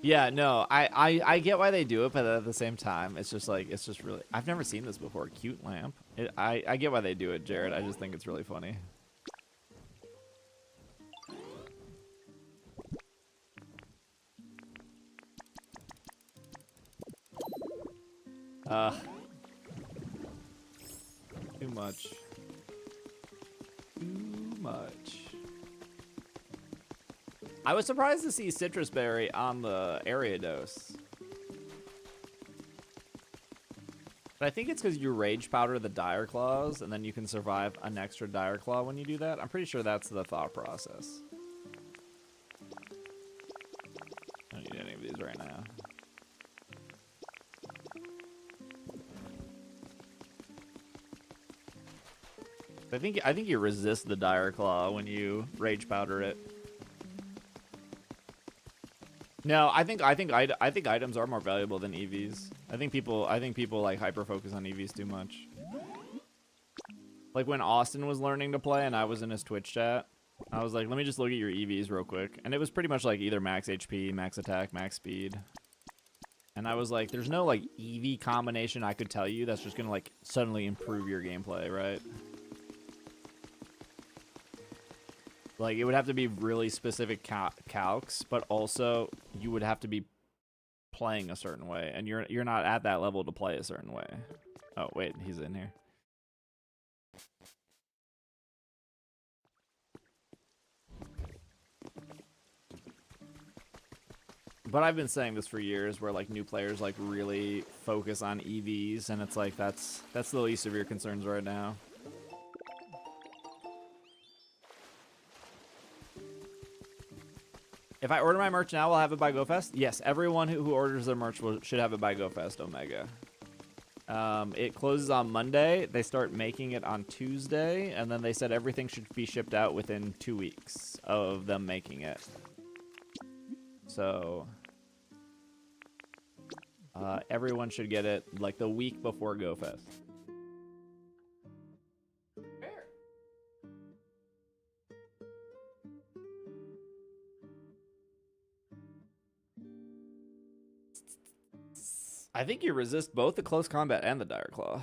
Yeah, no, I get why they do it, but at the same time, it's just like, it's just really, I've never seen this before. Cute lamp. I get why they do it, Jared. I just think it's really funny. Too much. Too much. I was surprised to see Citrus Berry on the area dose. But I think it's because you Rage Powder the Dire Claws, and then you can survive an extra Dire Claw when you do that. I'm pretty sure that's the thought process. I don't need any of these right now. I think you resist the Dire Claw when you Rage Powder it. No, I think items are more valuable than EVs. I think people like hyper focus on EVs too much. Like when Austin was learning to play and I was in his Twitch chat, I was like, let me just look at your EVs real quick. And it was pretty much like either max HP, max attack, max speed. And I was like, there's no like EV combination I could tell you that's just gonna like suddenly improve your gameplay, right? Like, it would have to be really specific calcs, but also you would have to be playing a certain way, and you're not at that level to play a certain way. Oh, wait, he's in here. But I've been saying this for years, where like new players like really focus on EVs, and it's like that's the least of your concerns right now. If I order my merch now, will I have it by GoFest? Yes, everyone who orders their merch should have it by GoFest, Omega. It closes on Monday. They start making it on Tuesday, and then they said everything should be shipped out within 2 weeks of them making it. So, everyone should get it like the week before GoFest. I think you resist both the close combat and the dire claw.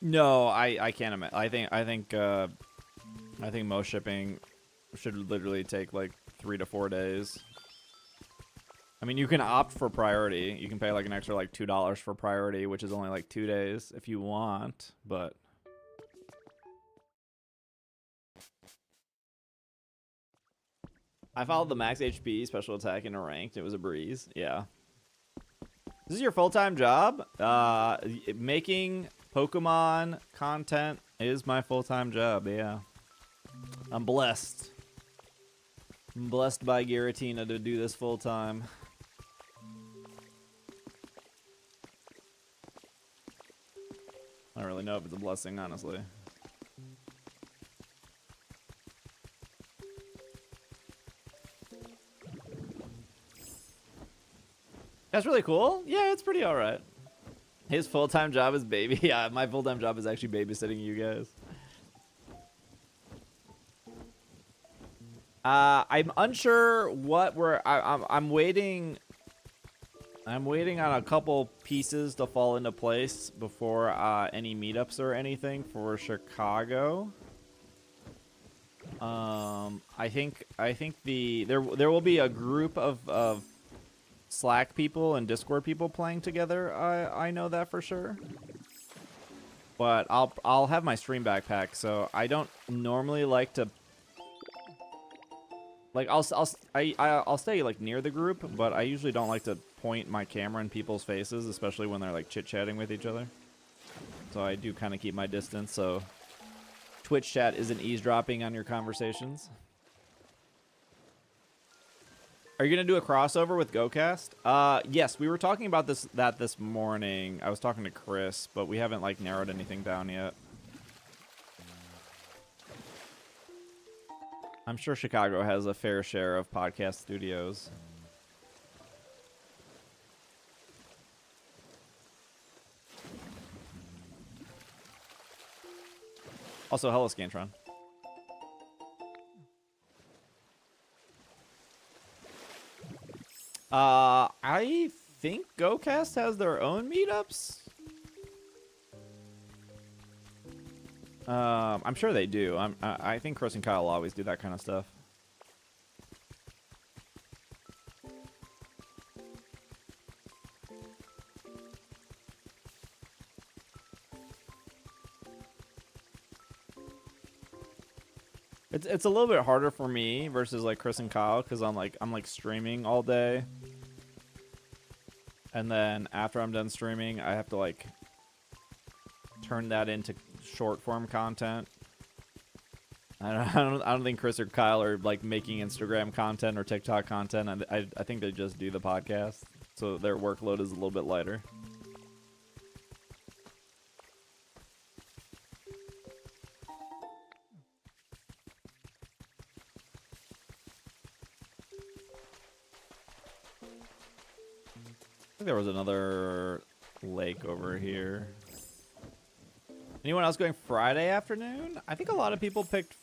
No, I can't imagine. I think most shipping should literally take like 3 to 4 days. I mean, you can opt for priority. You can pay like an extra like $2 for priority, which is only like 2 days if you want, but I followed the max HP special attack in a ranked. It was a breeze. Yeah. This is your full-time job? Making Pokemon content is my full-time job, yeah. I'm blessed. I'm blessed by Giratina to do this full-time. I don't really know if it's a blessing, honestly. That's really cool. Yeah, it's pretty alright. His full-time job is baby. Yeah, my full-time job is actually babysitting you guys. I'm unsure what I'm waiting. I'm waiting on a couple pieces to fall into place before any meetups or anything for Chicago. I think there will be a group of Slack people and Discord people playing together. I know that for sure. But I'll have my stream backpack, so I don't normally like to. Like I'll stay like near the group, but I usually don't like to point my camera in people's faces, especially when they're like chit-chatting with each other. So I do kind of keep my distance, so Twitch chat isn't eavesdropping on your conversations. Are you gonna do a crossover with GoCast? Yes, we were talking about this morning. I was talking to Chris, but we haven't like narrowed anything down yet. I'm sure Chicago has a fair share of podcast studios. Also, hello, Scantron. I think GoCast has their own meetups. I'm sure they do. I think Chris and Kyle always do that kind of stuff. It's a little bit harder for me versus like Chris and Kyle because I'm like streaming all day, and then after I'm done streaming, I have to like turn that into short form content. I don't think Chris or Kyle are like making Instagram content or TikTok content. I think they just do the podcast, so their workload is a little bit lighter. I think there was another lake over here. Anyone else going Friday afternoon? I think a lot of people picked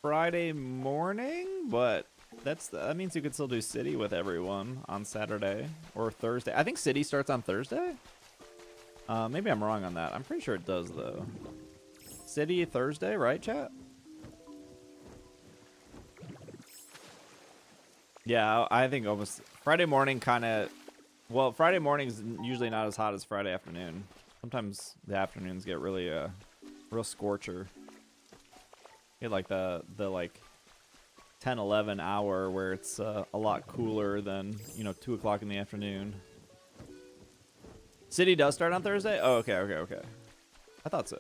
Friday morning, but that means you could still do City with everyone on Saturday or Thursday. I think City starts on Thursday. Maybe I'm wrong on that. I'm pretty sure it does though. City Thursday, right, chat? Yeah, I think almost Friday morning kind of. Well, Friday morning's usually not as hot as Friday afternoon. Sometimes the afternoons get really real scorcher. Get like the like 10, 11 hour where it's a lot cooler than, you know, 2 o'clock in the afternoon. City does start on Thursday? Oh, okay. I thought so.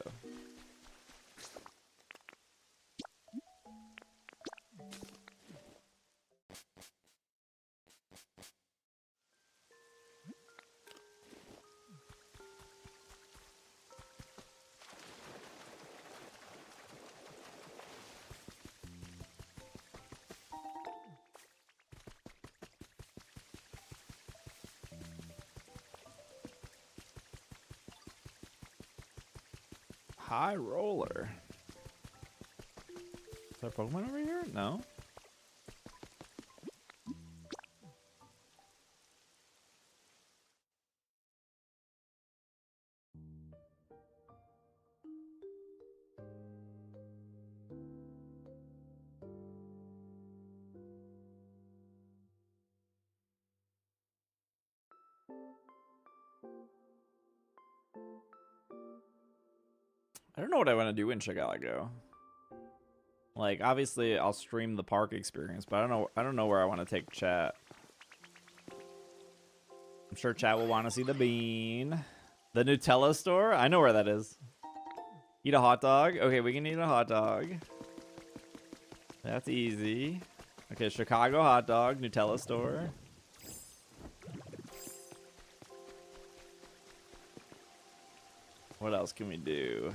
High roller. Is there a Pokemon over here? No. I don't know what I want to do in Chicago. Like, obviously, I'll stream the park experience, but I don't know where I want to take chat. I'm sure chat will want to see the bean. The Nutella store? I know where that is. Eat a hot dog? Okay, we can eat a hot dog. That's easy. Okay, Chicago hot dog, Nutella store. What else can we do?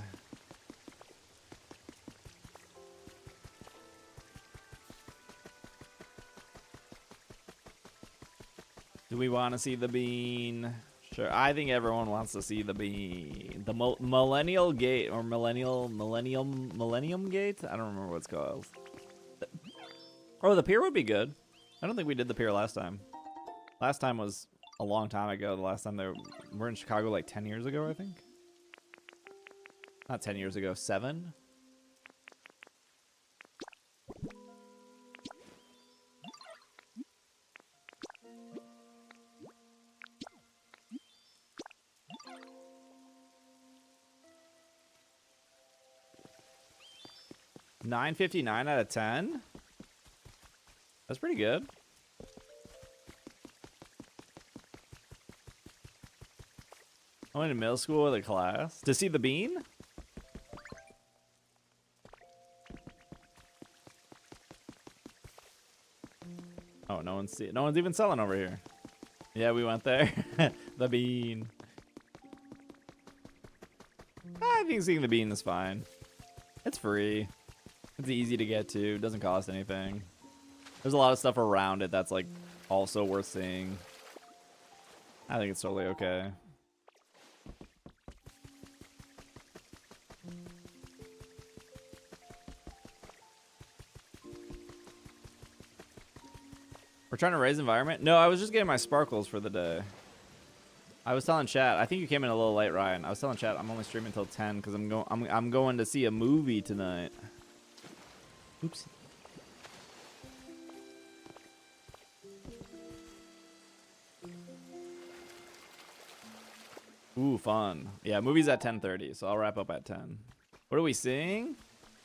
Do we want to see the bean? Sure. I think everyone wants to see the bean. The Millennial Gate or Millennium Gate? I don't remember what it's called. Oh, the pier would be good. I don't think we did the pier last time. Last time was a long time ago. The last time we're in Chicago like 10 years ago, I think. Not 10 years ago, 7. $9.59 out of 10. That's pretty good. I went to middle school with a class to see the bean. Oh, no one's even selling over here. Yeah, we went there. The bean. I think seeing the bean is fine. It's free. It's easy to get to. It doesn't cost anything. There's a lot of stuff around it that's like also worth seeing. I think it's totally okay. We're trying to raise environment? No, I was just getting my sparkles for the day. I was telling chat, I think you came in a little late, Ryan. I was telling chat I'm only streaming until 10 because I'm going to see a movie tonight. Oops. Ooh, fun. Yeah, movie's at 10:30, so I'll wrap up at 10. What are we seeing?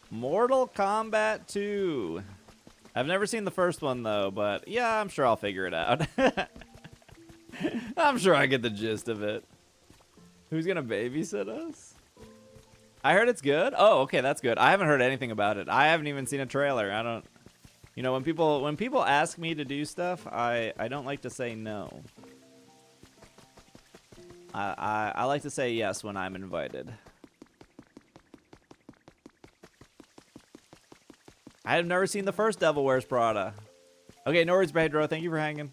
Mortal Kombat 2. I've never seen the first one, though, but yeah, I'm sure I'll figure it out. I'm sure I get the gist of it. Who's gonna babysit us? I heard it's good. Oh, okay, that's good. I haven't heard anything about it. I haven't even seen a trailer. I don't... You know, when people ask me to do stuff, I don't like to say no. I like to say yes when I'm invited. I have never seen the first Devil Wears Prada. Okay, no worries, Pedro. Thank you for hanging.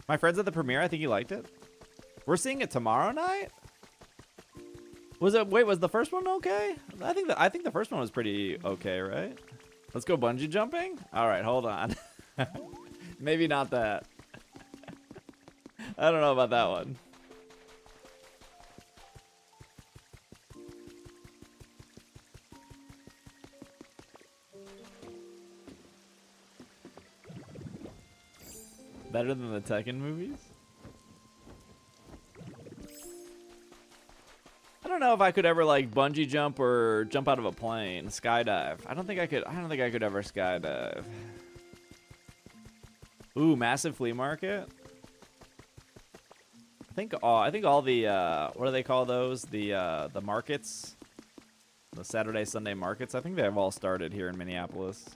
My friend's at the premiere. I think he liked it. We're seeing it tomorrow night? Was it? Wait, was the first one okay? I think the first one was pretty okay, right? Let's go bungee jumping. All right, hold on. Maybe not that. I don't know about that one. Better than the Tekken movies? I don't know if I could ever like bungee jump or jump out of a plane, skydive. I don't think I could ever skydive. Ooh, massive flea market. I think all the what do they call those? The markets, the Saturday Sunday markets. I think they have all started here in Minneapolis.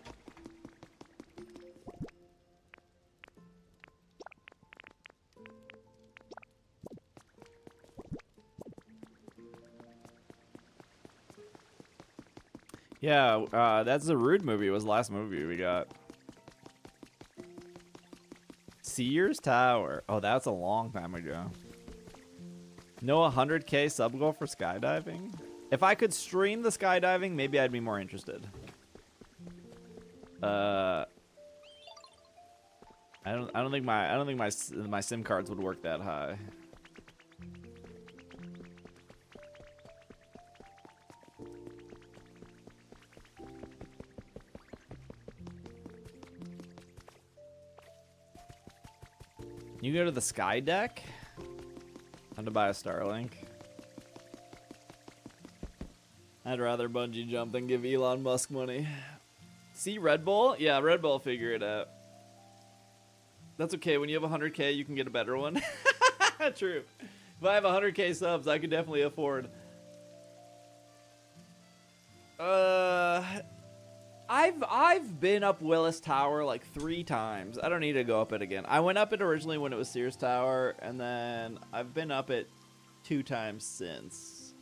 Yeah, that's the Rude movie. Was the last movie we got. Sears Tower. Oh, that's a long time ago. No 100K sub goal for skydiving? If I could stream the skydiving, maybe I'd be more interested. I don't think my SIM cards would work that high. You go to the sky deck? Time to buy a Starlink. I'd rather bungee jump than give Elon Musk money. See Red Bull? Yeah, Red Bull figure it out. That's okay. When you have 100K, you can get a better one. True. If I have 100K subs, I could definitely afford. I've been up Willis Tower like 3 times. I don't need to go up it again. I went up it originally when it was Sears Tower, and then I've been up it 2 times since.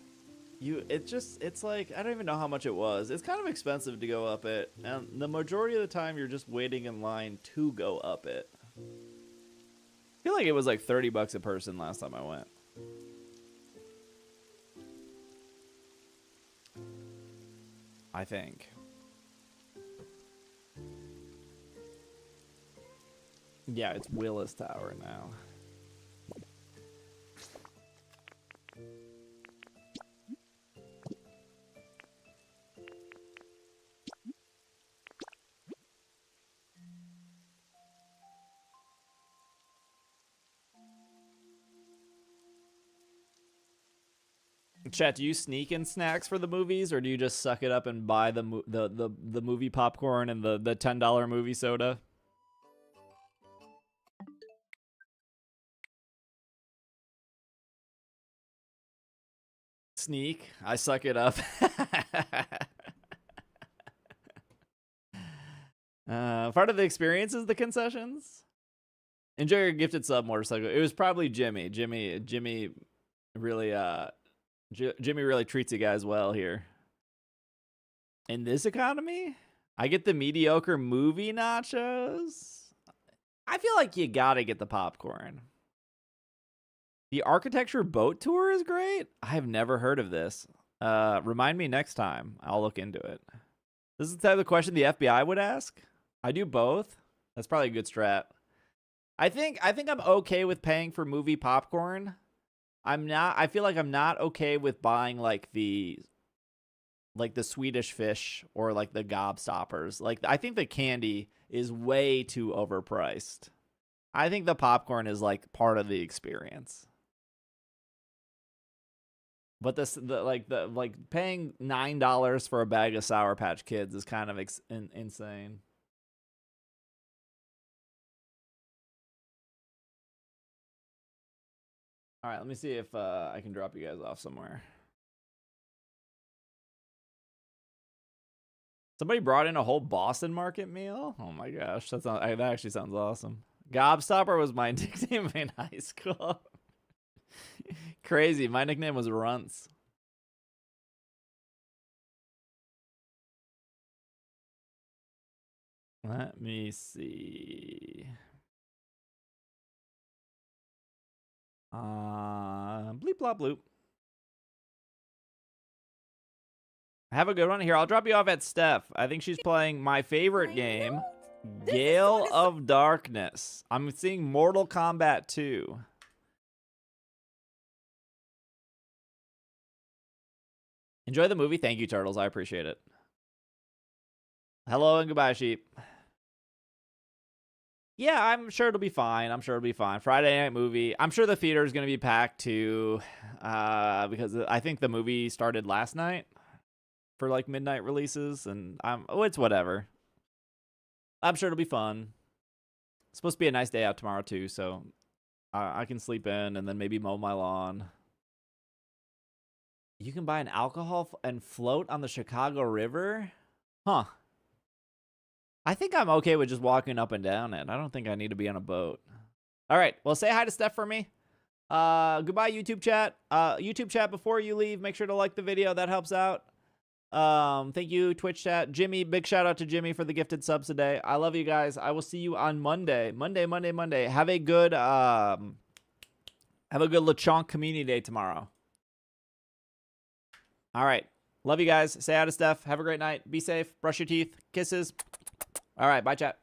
It's like, I don't even know how much it was. It's kind of expensive to go up it, and the majority of the time you're just waiting in line to go up it. I feel like it was like 30 bucks a person last time I went. I think. Yeah, it's Willis Tower now. Chat, do you sneak in snacks for the movies, or do you just suck it up and buy the movie popcorn and the $10 movie soda? Sneak. I suck it up. Part of the experience is the concessions. Enjoy your gifted sub, motorcycle. It was probably Jimmy. Jimmy really Jimmy really treats you guys well here. In this economy, I get the mediocre movie nachos. I feel like you gotta get the popcorn. The architecture boat tour is great. I have never heard of this. Remind me next time. I'll look into it. This is the type of question the FBI would ask. I do both. That's probably a good strat. I think I'm okay with paying for movie popcorn. I feel like I'm not okay with buying like the Swedish fish or like the gobstoppers. Like, I think the candy is way too overpriced. I think the popcorn is like part of the experience. But paying $9 for a bag of Sour Patch Kids is kind of insane. All right, let me see if I can drop you guys off somewhere. Somebody brought in a whole Boston Market meal? Oh my gosh, that actually sounds awesome. Gobstopper was my nickname in high school. Crazy, my nickname was Runts. Let me see. Bleep blop bloop. Have a good one. Here, I'll drop you off at Steph. I think she's playing my favorite game, Gale of Darkness. I'm seeing Mortal Kombat 2. Enjoy the movie. Thank you, Turtles. I appreciate it. Hello and goodbye, sheep. Yeah, I'm sure it'll be fine. I'm sure it'll be fine. Friday night movie. I'm sure the theater is going to be packed too, because I think the movie started last night for like midnight releases, and it's whatever. I'm sure it'll be fun. It's supposed to be a nice day out tomorrow too, so I can sleep in and then maybe mow my lawn. You can buy an alcohol and float on the Chicago River? Huh. I think I'm okay with just walking up and down it. I don't think I need to be on a boat. All right. Well, say hi to Steph for me. Goodbye, YouTube chat. YouTube chat, before you leave, make sure to like the video. That helps out. Thank you, Twitch chat. Jimmy, big shout out to Jimmy for the gifted subs today. I love you guys. I will see you on Monday. Monday. Have a good LeChonk Community Day tomorrow. All right. Love you guys. Say hi to Steph. Have a great night. Be safe. Brush your teeth. Kisses. All right. Bye, chat.